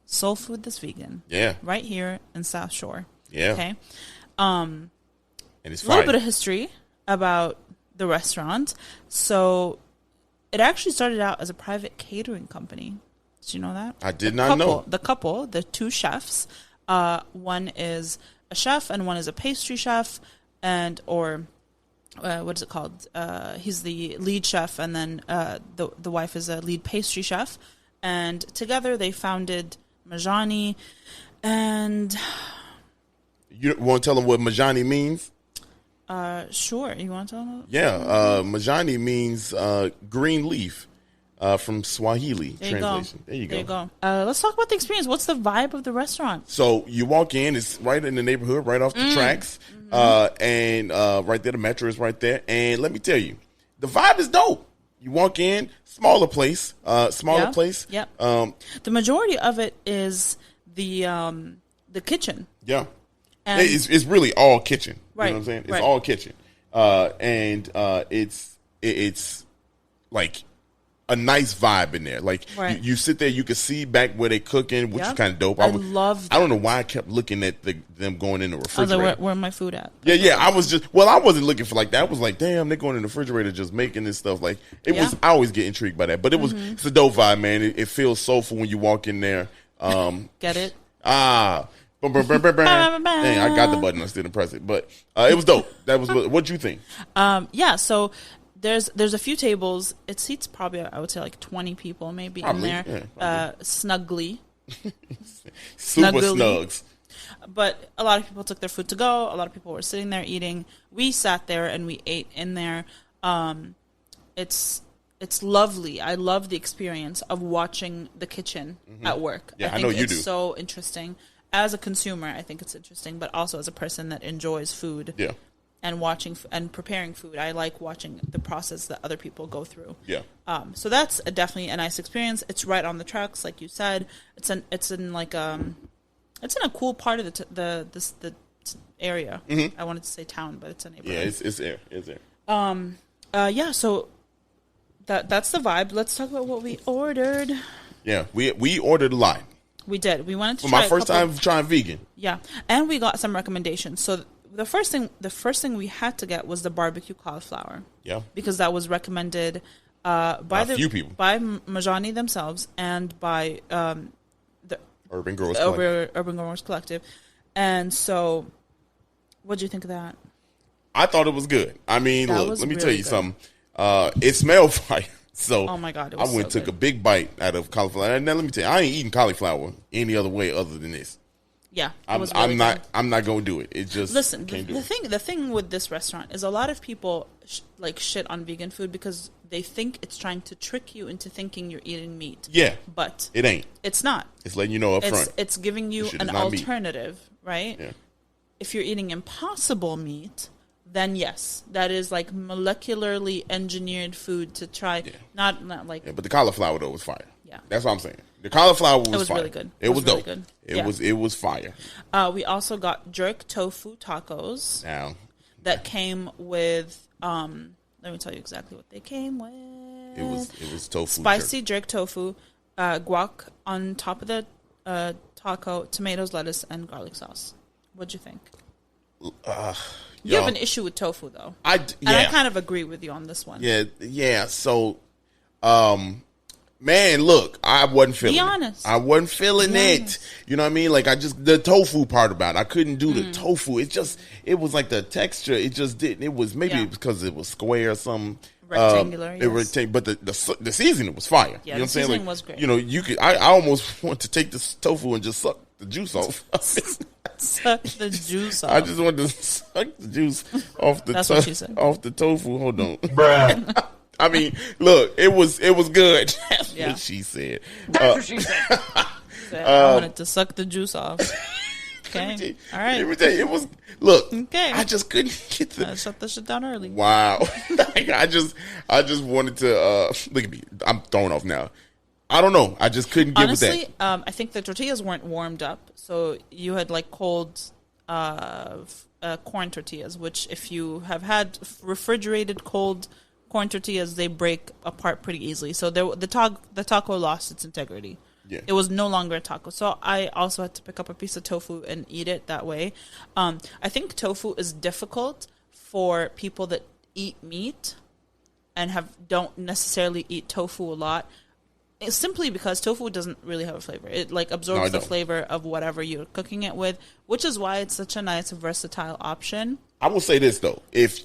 soul food that's vegan. Yeah. Right here in South Shore. Yeah. Okay. And it's A little fine. bit of history about the restaurant. So it actually started out as a private catering company. Did you know that? I did not know. The two chefs, one is a chef and one is a pastry chef, what is it called? He's the lead chef, and then the wife is a lead pastry chef. And together they founded Majani. And You want to tell them what Majani means? sure, you want to tell them? Yeah, Majani means green leaf from Swahili There you translation. go. There you go. Let's talk about the experience. What's the vibe of the restaurant? So you walk in, it's right in the neighborhood, right off the tracks, and right there, the metro is right there. And let me tell you, the vibe is dope. You walk in, smaller place. Yep. The majority of it is the kitchen. Yeah, And it's really all kitchen. Right, You know what I'm saying? It's right. all kitchen, and it's like a nice vibe in there. Like Right. you sit there, you can see back where they cooking, which is Yep. kind of dope. I love I don't know why I kept looking at them going in the I was refrigerator. like, where my food at? Yeah. I wasn't looking for like that. I was like, damn, they're going in the refrigerator just making this stuff. Like it was. Yeah. I always get intrigued by that, but it's a dope vibe, man. It feels soulful when you walk in there. Get it? Dang, I got the button. I still didn't press it, but it was dope. That was what'd you think? Yeah, so there's a few tables. It seats probably, I would say, like 20 people maybe Probably, in there, yeah, snugly. Super Snuggly. snugs. But a lot of people took their food to go. A lot of people were sitting there eating. We sat there and we ate in there. It's lovely. I love the experience of watching the kitchen at work. Yeah, I think know you it's do. so interesting. As a consumer, I think it's interesting, but also as a person that enjoys food. Yeah, And watching and preparing food, I like watching the process that other people go through. yeah. So that's definitely a nice experience. It's right on the tracks, like you said. It's in a cool part of the area. I wanted to say town, but it's a neighborhood. Yeah, it's there. It's there. Yeah. So that's the vibe. Let's talk about what we ordered. Yeah, we ordered a lot. We did. We wanted to For try my a first couple- time trying vegan. Yeah, and we got some recommendations. So the first thing we had to get was the barbecue cauliflower. Yeah. Because that was recommended by A few people. by Majani themselves and by the Urban Growers Collective. Urban Growers Collective. And so, what do you think of that? I thought it was good. I mean, That look, was let me tell really you good. something. It smelled fire. So Oh my God, it I was went so took a good. big bite out of cauliflower. And now let me tell you, I ain't eating cauliflower any other way other than this. Yeah, it I'm, was really I'm not. good. I'm not gonna do it. It just Listen, can't do the it. thing with this restaurant is a lot of people shit on vegan food because they think it's trying to trick you into thinking you're eating meat. Yeah, But it ain't. it's not. It's letting you know up front. It's giving you This shit an is not meat. alternative, right? Yeah. If you're eating impossible meat, then yes, that is like molecularly engineered food to try. Not like Yeah, but the cauliflower though was fire. Yeah. That's what I'm saying. The cauliflower was, was fire. really good. It was really dope. good. It Yeah. was fire. we also got jerk tofu tacos Now that came with. Let me tell you exactly what they came with. it was tofu. Spicy jerk tofu, guac on top of the taco, tomatoes, lettuce, and garlic sauce. What'd you think? You y'all. have an issue with tofu, though. Yeah. And I kind of agree with you on this one. Yeah. So, Man, look, I wasn't feeling Be it. honest. I wasn't feeling Be it. honest. You know what I mean? Like, the tofu part about it, I couldn't do the tofu. It was like the texture, it just didn't. It was maybe Yeah. because it was square or something. Rectangular, yes. But the seasoning was fire. Yeah, you know what I'm the saying? seasoning Like, was great. You know, you could. I almost want to take this tofu and just suck the juice off. Suck the juice off. I just wanted to suck the juice off the That's what she said. off the tofu. Hold on, bruh. I mean, look, it was good. That's Yeah. what she said. That's what she said. I wanted to suck the juice off. Okay. All right. Let me tell you, it was. Look, Okay. I just couldn't get the. Shut the shit down early. Wow. Like, I just wanted to look at me. I'm thrown off now. I don't know. I just couldn't get with Honestly, that. I think the tortillas weren't warmed up, so you had like cold corn tortillas. Which, if you have had refrigerated cold corn tortillas, they break apart pretty easily. So the taco lost its integrity. Yeah. It was no longer a taco. So I also had to pick up a piece of tofu and eat it that way. I think tofu is difficult for people that eat meat and don't necessarily eat tofu a lot. It's simply because tofu doesn't really have a flavor. It like absorbs the flavor of whatever you're cooking it with, which is why it's such a nice versatile option. I will say this though: if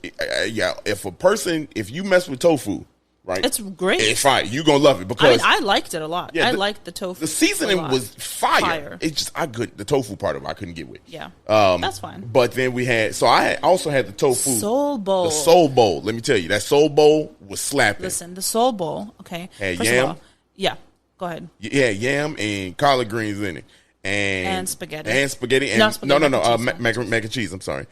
you mess with tofu, right, It's great. it's fine. You're gonna love it I because mean, I liked it a lot. Yeah, I the- liked the tofu. the seasoning a lot. was fire. It's just the tofu part of it I couldn't get with. Yeah, that's fine. But then I also had the tofu Soul bowl. The soul bowl. Let me tell you, that soul bowl was slapping. Listen, the soul bowl. Okay, Had first yam? of all, yeah. Go ahead. Yeah, yam and collard greens in it, And spaghetti. and spaghetti, and Not spaghetti, no, mac and cheese. mac and cheese. I'm sorry.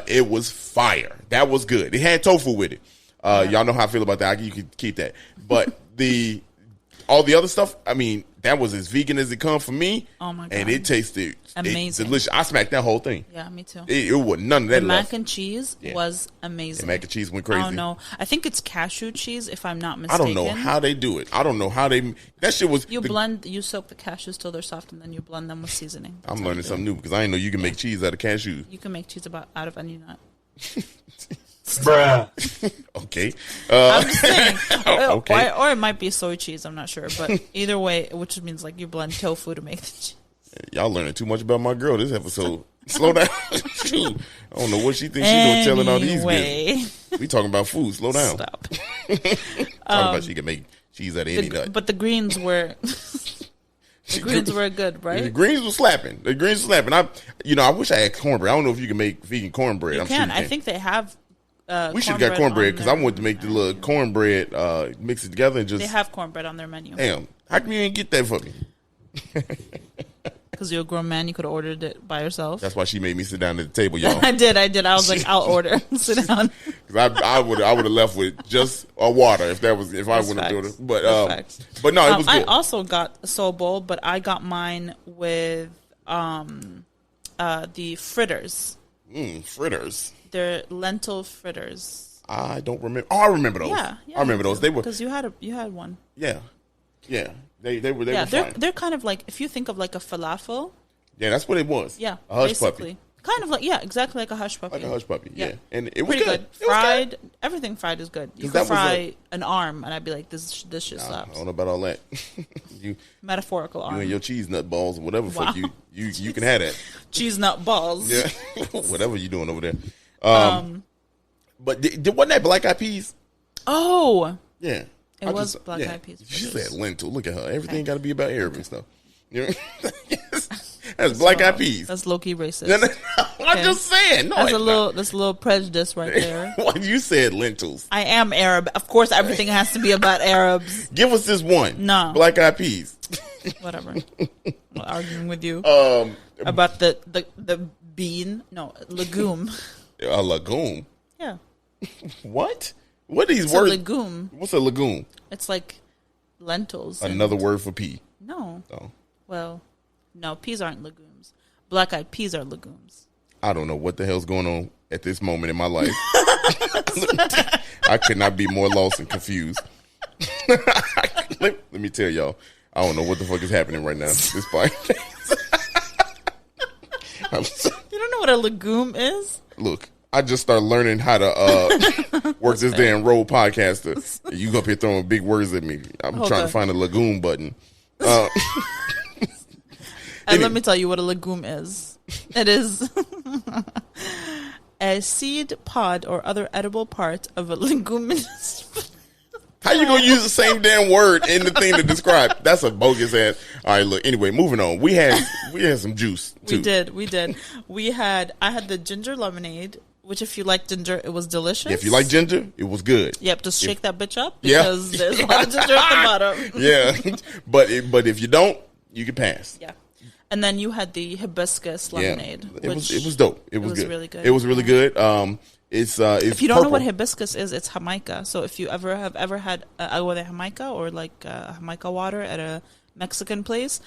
It was fire. That was good. It had tofu with it. Y'all know how I feel about that. You can keep that. But all the other stuff, I mean, that was as vegan as it come for me. Oh my And God. it tasted Amazing. delicious. I smacked that whole thing. Yeah, me too. It was none of that The left. mac and cheese was amazing. The mac and cheese went crazy. I don't know. I think it's cashew cheese, if I'm not I mistaken. don't know how they do it. I don't know how they. That shit was. You soak the cashews till they're soft, and then you blend them with seasoning. That's I'm how learning you do something it. new because I didn't know you can make cheese out of cashews. You can make cheese out of any nut. Bruh. Okay. I'm just saying. Okay. Or it might be soy cheese. I'm not sure, but either way, which means like you blend tofu to make the cheese. Y'all learning too much about my girl this episode. Slow down. Shoot. I don't know what she thinks she's doing telling all these business. We talking about food. Slow down. Stop. Talking about she can make cheese out of any nut. But the greens were good, right? The greens was slapping. I wish I had cornbread. I don't know if you can make vegan cornbread. You I'm can. sure you I think they have. we should have got cornbread because I wanted to make the little cornbread, mix it together and just. They have cornbread on their menu. Damn, how come you didn't get that for me? Because you're a grown man, you could have ordered it by yourself. That's why she made me sit down at the table, y'all. I did. I was like, I'll order. Sit down. Because I would have left with just a water if I wouldn't have done it. But no, it was good. I also got a soul bowl, but I got mine with the fritters. Fritters. They're lentil fritters. I don't remember. Oh, I remember those. Yeah, I remember those. They were. Because you had one. Yeah. They were Yeah, fine. they're kind of like, if you think of like a falafel. Yeah, that's what it was. Yeah, a hush basically. puppy. Kind of like, yeah, exactly like a hush puppy. Like a hush puppy. Yeah, and it was pretty good. good. It was Fried, good. everything fried is good. You Because could that was fry an arm, and I'd be like, this shit I slaps. don't know about all that. you Metaphorical arm. and your cheese nut balls or whatever. Wow. Fuck you can have that. Cheese nut balls. Yeah, whatever you doing over there. But wasn't that black eyed peas? Oh, Yeah. It was black eyed peas. She said lentil. Look at her. Everything got to be about Arab and stuff. You know? That's black eyed peas. that's low key racist. I'm just saying. No, That's it's a little prejudice right there. not. When you said lentils, I am Arab. Of course, everything has to be about Arabs. give us this one. No. Black eyed peas. Whatever. I'm not arguing with you about the bean. No, legume. A legume. Yeah, What? What are these it's words? a legume. What's a legume? It's like lentils. and- Another word for pea. No. Oh. Well, no, peas aren't legumes. Black eyed peas are legumes. I don't know what the hell's going on at this moment in my life. I could not be more lost and confused. Let me tell y'all, I don't know what the fuck is happening right now. This podcast. You don't know what a legume is? Look, I just started learning how to work this damn Roll Podcaster. You up here throwing big words at me. I'm trying to find a legume button. And let me tell you what a legume is. It is a seed, pod, or other edible part of a leguminous. How you gonna use the same damn word in the thing to describe? That's a bogus ass. All right, look. Anyway, moving on. We had some juice too. We did. I had the ginger lemonade, which if you like ginger, it was delicious. If you like ginger, it was good. Yep, just shake that bitch up because there's a lot of ginger at the bottom. Yeah, but if you don't, you can pass. Yeah. And then you had the hibiscus lemonade. Yeah. It was dope. It was good. Really good. It was really good. It's if you don't purple. know what hibiscus is, it's Jamaica. So if you have ever had agua de Jamaica or like Jamaica water at a Mexican place,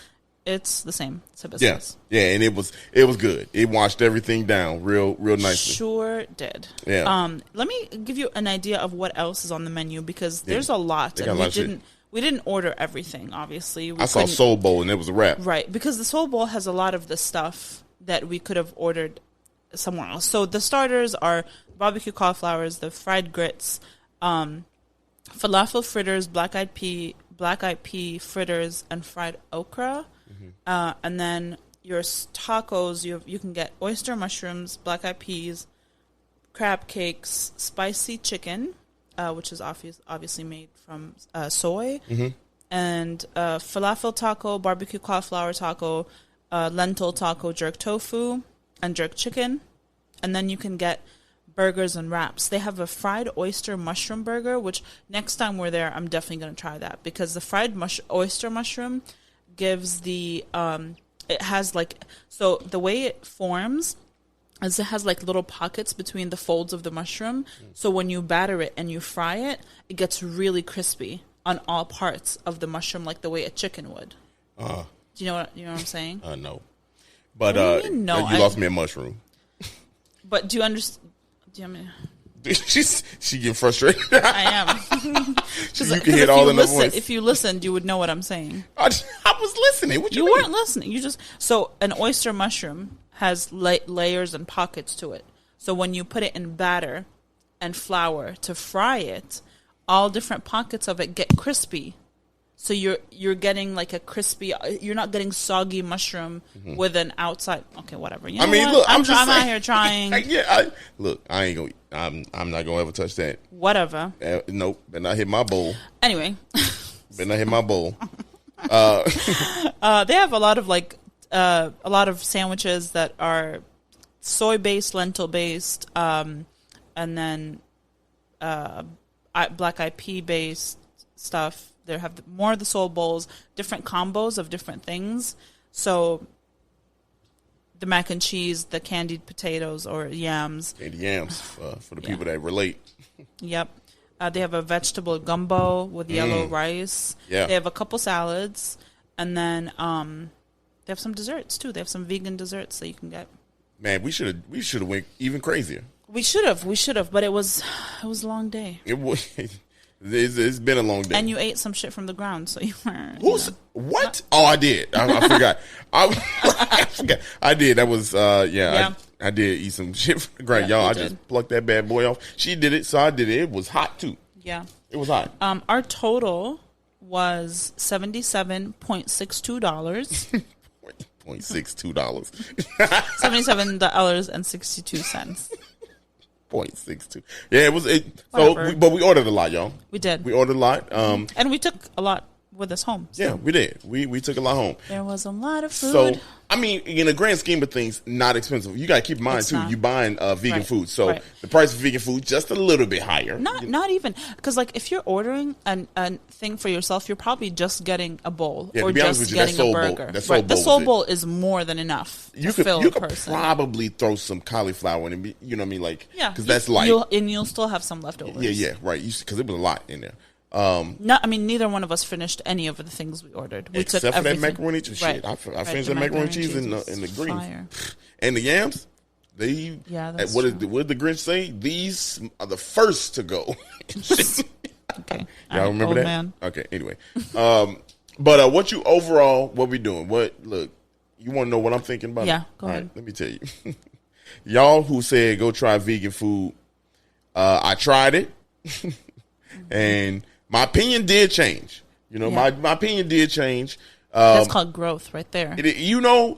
it's the same. It's hibiscus. Yeah, and it was good. It washed everything down real nicely. Sure did. Yeah. Let me give you an idea of what else is on the menu because there's a lot, and we didn't order everything. Obviously, I saw Soul Bowl and it was a wrap. Right, because the Soul Bowl has a lot of the stuff that we could have ordered somewhere else. So the starters are barbecue cauliflowers, the fried grits, falafel fritters, black eyed pea fritters, and fried okra. Mm-hmm. And then your tacos, you can get oyster mushrooms, black eyed peas, crab cakes, spicy chicken, which is obviously made from soy, mm-hmm. and falafel taco, barbecue cauliflower taco, lentil taco, jerk tofu, and jerk chicken. And then you can get burgers and wraps. They have a fried oyster mushroom burger, which next time we're there, I'm definitely going to try that because the fried oyster mushroom gives it has so the way it forms is it has like little pockets between the folds of the mushroom. So when you batter it and you fry it, it gets really crispy on all parts of the mushroom, like the way a chicken would. Do you know what I'm saying? No. But you lost me a mushroom. But do you understand? Do you want me to? She getting frustrated. I am. You can hear it all in the voice. If you listened, you would know what I'm saying. I was listening. What you mean? Weren't listening. So an oyster mushroom has layers and pockets to it. So when you put it in batter and flour to fry it, all different pockets of it get crispy. So you're getting like a crispy. You're not getting soggy mushroom mm-hmm. with an outside. Okay, whatever. You know look, I'm out here trying. I ain't gonna. I'm not gonna ever touch that. Whatever. Nope. Better not hit my bowl. Anyway. Better not hit my bowl. They have a lot of sandwiches that are soy based, lentil based, and then black eyed pea based stuff. They have more of the soul bowls, different combos of different things. So the mac and cheese, the candied potatoes or yams. Candied yams for the people that relate. Yep. They have a vegetable gumbo with yellow rice. Yeah. They have a couple salads. And then they have some desserts, too. They have some vegan desserts that you can get. Man, we should have went even crazier. We should have, but it was a long day. It was. It's been a long day. And you ate some shit from the ground, so you weren't. What? Oh, I did. I forgot. I forgot. I did. That was, I did eat some shit from the ground. Y'all, I just plucked that bad boy off. She did it, so I did it. It was hot, too. Yeah. It was hot. Our total was $77.62. $0.62. $77.62. 0.62. Yeah, it was. But we ordered a lot, y'all. We did. We ordered a lot. And we took a lot with us home. So. Yeah, we did. We took a lot home. There was a lot of food. So, I mean, in the grand scheme of things, not expensive. You got to keep in mind, it's too, not. you buying vegan food. So, the price of vegan food just a little bit higher. Not even. Because, if you're ordering a thing for yourself, you're probably just getting a bowl or just getting a burger. The soul bowl is more than enough to fill a person. You could probably throw some cauliflower in it. You know what I mean? Because that's light. You'll still have some leftovers. Yeah, right. Because it was a lot in there. Neither one of us finished any of the things we ordered. We except took for everything. that macaroni and cheese. Right. I finished that macaroni and cheese and the greens. And the yams. That's what did the Grinch say? These are the first to go. Okay. Y'all remember that? Man. Okay, anyway. But what we doing? Look, you want to know what I'm thinking about? Yeah, go ahead. Right, let me tell you. y'all who said go try vegan food, I tried it, and my opinion did change. You know, Yeah. my opinion did change. That's called growth right there. You know,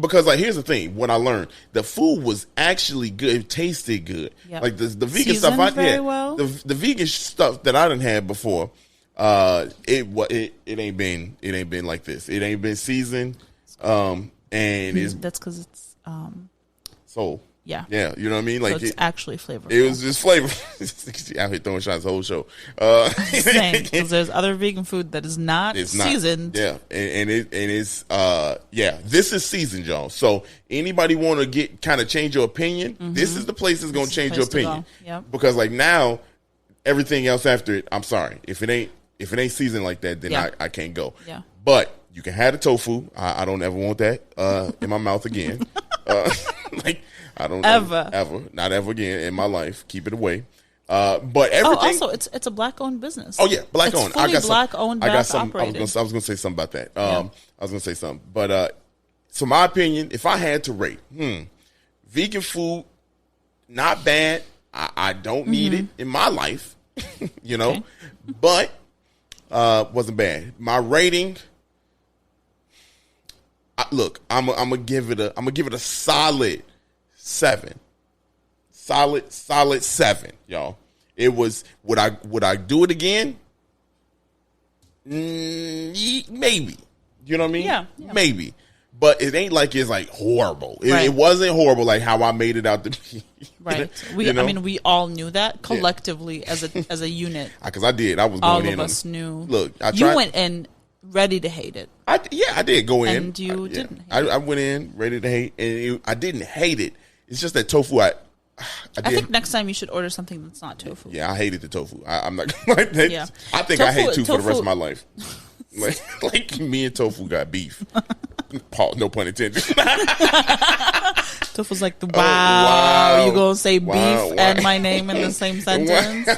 because here's the thing. What I learned, the food was actually good. It tasted good. Yep. Like the vegan Seasoned stuff very well. the vegan stuff that I didn't have before. It ain't been like this. It ain't been seasoned. And it's That's because it's so. yeah. Yeah, you know what I mean? So Like it's actually flavorful. it was just flavorful. Out here throwing shots the whole show. because there's other vegan food that is not It's not seasoned. Yeah, and it's this is seasoned, y'all. So anybody want to get kind of change your opinion? This is the place that's gonna This is the change your place to opinion. go. Yep. Because like now, everything else after it, I'm sorry, if it ain't seasoned like that, then Yeah. I can't go. Yeah. But you can have the tofu. I don't ever want that in my mouth again. Like I don't ever, not ever again in my life. Keep it away. But everything. Also, it's a black owned business. Oh yeah, black owned. It's fully black owned, black operated. I was gonna say something about that. I was gonna say something, but so my opinion, if I had to rate, vegan food, not bad. I don't need it in my life, you know, Okay. but wasn't bad. My rating. Look, I'm gonna give it a solid 7. Solid 7, y'all. It was would I do it again? Maybe. You know what I mean? Yeah. Maybe. But it ain't like it's like horrible. Right. It wasn't horrible like how I made it out to be. Right. You know? I mean, we all knew that collectively as a unit. Because I did. I was going All in of on us it. knew. Look, I tried. You went in ready to hate it. I did go in. And you didn't hate I went in ready to hate, and I didn't hate it. It's just that tofu. I think next time you should order something that's not tofu. Yeah, I hated the tofu. I'm not like that. Yeah. I think I hate Tofu- for the rest tofu- of my life. like me and tofu got beef. Paul, no pun intended. Tofu's like, wow. you gonna say beef Wow. and my name in the same sentence?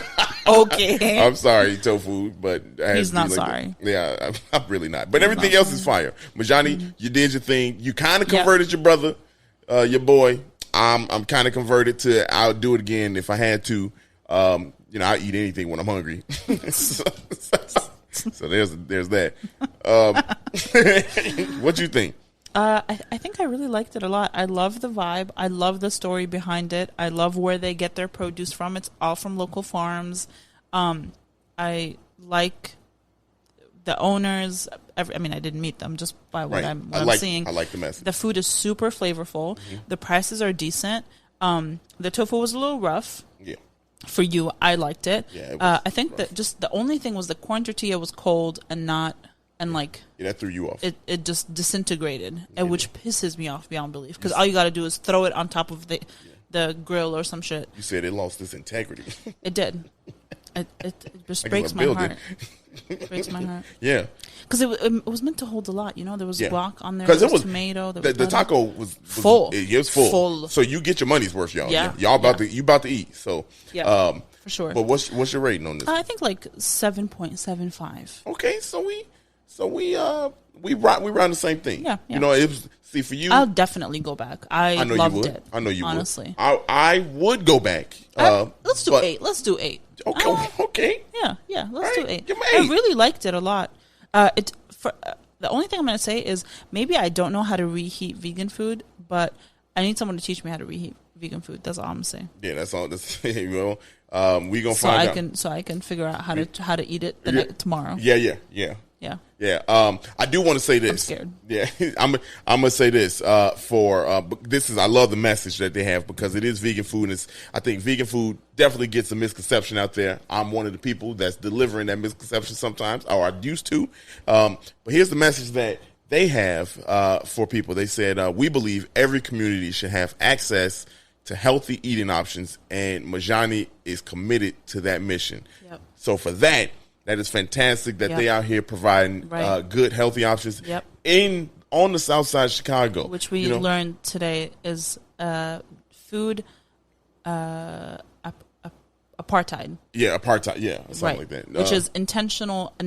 Okay. I'm sorry, tofu, but it has He's to be not like sorry. that. Yeah, I'm really not. But everything else is fire. Majani, you did your thing. You kind of Yeah. converted your brother, your boy. I'm kind of converted to. I'll do it again if I had to. I eat anything when I'm hungry. So there's that. What you think? I think I really liked it a lot. I love the vibe. I love the story behind it. I love where they get their produce from. It's all from local farms. I like the owners. I didn't meet them, just by what Right. I'm seeing. I like the message. The food is super flavorful. The prices are decent. The tofu was a little rough. Yeah. For you, I liked it. Yeah, it was I think that just the only thing was the corn tortilla was cold and Yeah, that threw you off. it just disintegrated, which pisses me off beyond belief. Because all you got to do is throw it on top of the grill or some shit. You said it lost its integrity. It did. It just Like breaks a my building. heart. Breaks my heart. Yeah. Because it was meant to hold a lot. There was guac on there. Because There it was was tomato. There the was butter. taco was Full. It was full. Full. So you get your money's worth, y'all. Yeah. Y'all about to eat. So Yeah, for sure. But what's your rating on this? I think like 7.75. Okay, so we around the same thing. Yeah. You know, it was for you. I'll definitely go back. I know loved you would. it. I know you honestly. would. I would go back. Let's do but- 8. Let's do 8. Okay. Okay. Yeah. Let's All do right, 8. give me I 8. really liked it a lot. The only thing I'm going to say is maybe I don't know how to reheat vegan food, but I need someone to teach me how to reheat vegan food. That's all I'm saying. Yeah, that's all. That's we gonna find out. So I can figure out how to eat it tomorrow. Yeah. Yeah. I do want to say this. I'm scared. Yeah, I'm gonna say this this is I love the message that they have because it is vegan food. And I think vegan food definitely gets a misconception out there. I'm one of the people that's delivering that misconception sometimes, or I used to. But here's the message that they have for people. They said we believe every community should have access to healthy eating options, and Majani is committed to that mission. Yep. So for that is fantastic that they out here providing good, healthy options on the south side of Chicago. Which we learned today is food apartheid. Yeah, apartheid. Yeah, something like that. Which is an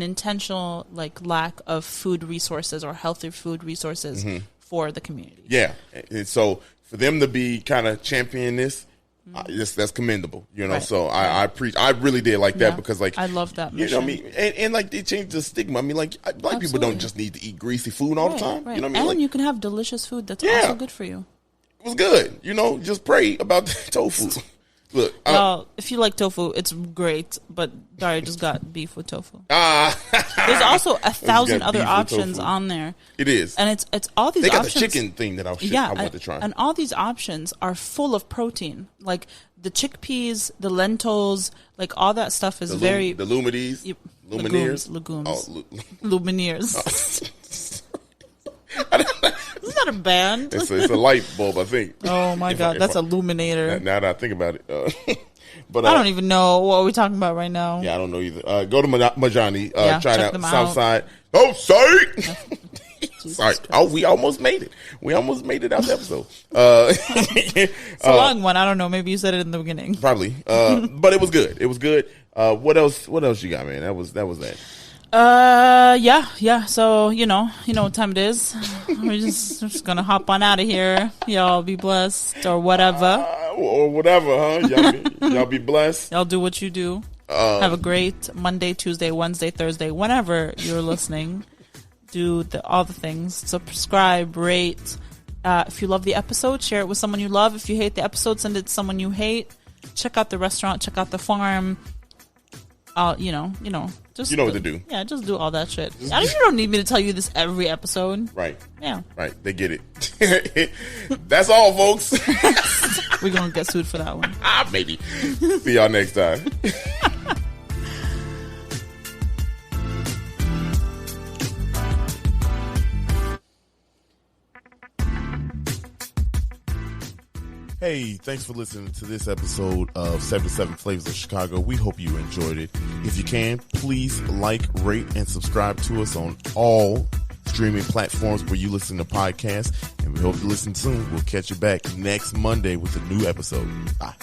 intentional like lack of food resources or healthy food resources for the community. Yeah, and so for them to be kind of championing this, that's commendable. You know, Right. so I really did like that Yeah. because like I love that You know mission. what I mean? And like they changed the stigma. I mean, like black people don't Absolutely. just need to eat greasy food all the time. Right. You know what I mean? And Like, you can have delicious food that's Yeah. also good for you. it was good. You know, just pray about the tofu. Look, Well, if you like tofu, it's great. But Dario just got beef with tofu. There's There's also 1,000 got other beef with options tofu. on there, It is. and it's all these. They got options. the chicken thing that I want to try. And all these options are full of protein. Like the chickpeas, the lentils, like all that stuff is very the Lumineers. Yep. Lumineers. Legumes. Oh, Lumineers. Isn't that a band? it's a light bulb, I think. Oh my God, that's a illuminator. Now that I think about it, but I don't even know what we're talking about right now. Yeah, I don't know either. Go to Majani. Yeah, try it check out. them Southside. Oh, sorry. Sorry. Christ. Oh, we almost made it. We almost made it out the episode. It's a long one. I don't know. Maybe you said it in the beginning. Probably. But it was good. It was good. What else? What else you got, man? That was that. Yeah. So you know what time it is. We're just gonna hop on out of here. Y'all be blessed or whatever. Or whatever, huh? Y'all be blessed. Y'all do what you do. Have a great Monday, Tuesday, Wednesday, Thursday, whenever you're listening. Do all the things. Subscribe, rate. If you love the episode, share it with someone you love. If you hate the episode, send it to someone you hate. Check out the restaurant. Check out the farm. Just You know what to do. Yeah, just do all that shit. You don't need me to tell you this every episode. Right. Yeah, Right. They get it. That's all, folks. we're gonna get sued for that one. Maybe. See y'all next time. Hey, thanks for listening to this episode of 77 Flavors of Chicago. We hope you enjoyed it. If you can, please like, rate, and subscribe to us on all streaming platforms where you listen to podcasts. And we hope you listen soon. We'll catch you back next Monday with a new episode. Bye.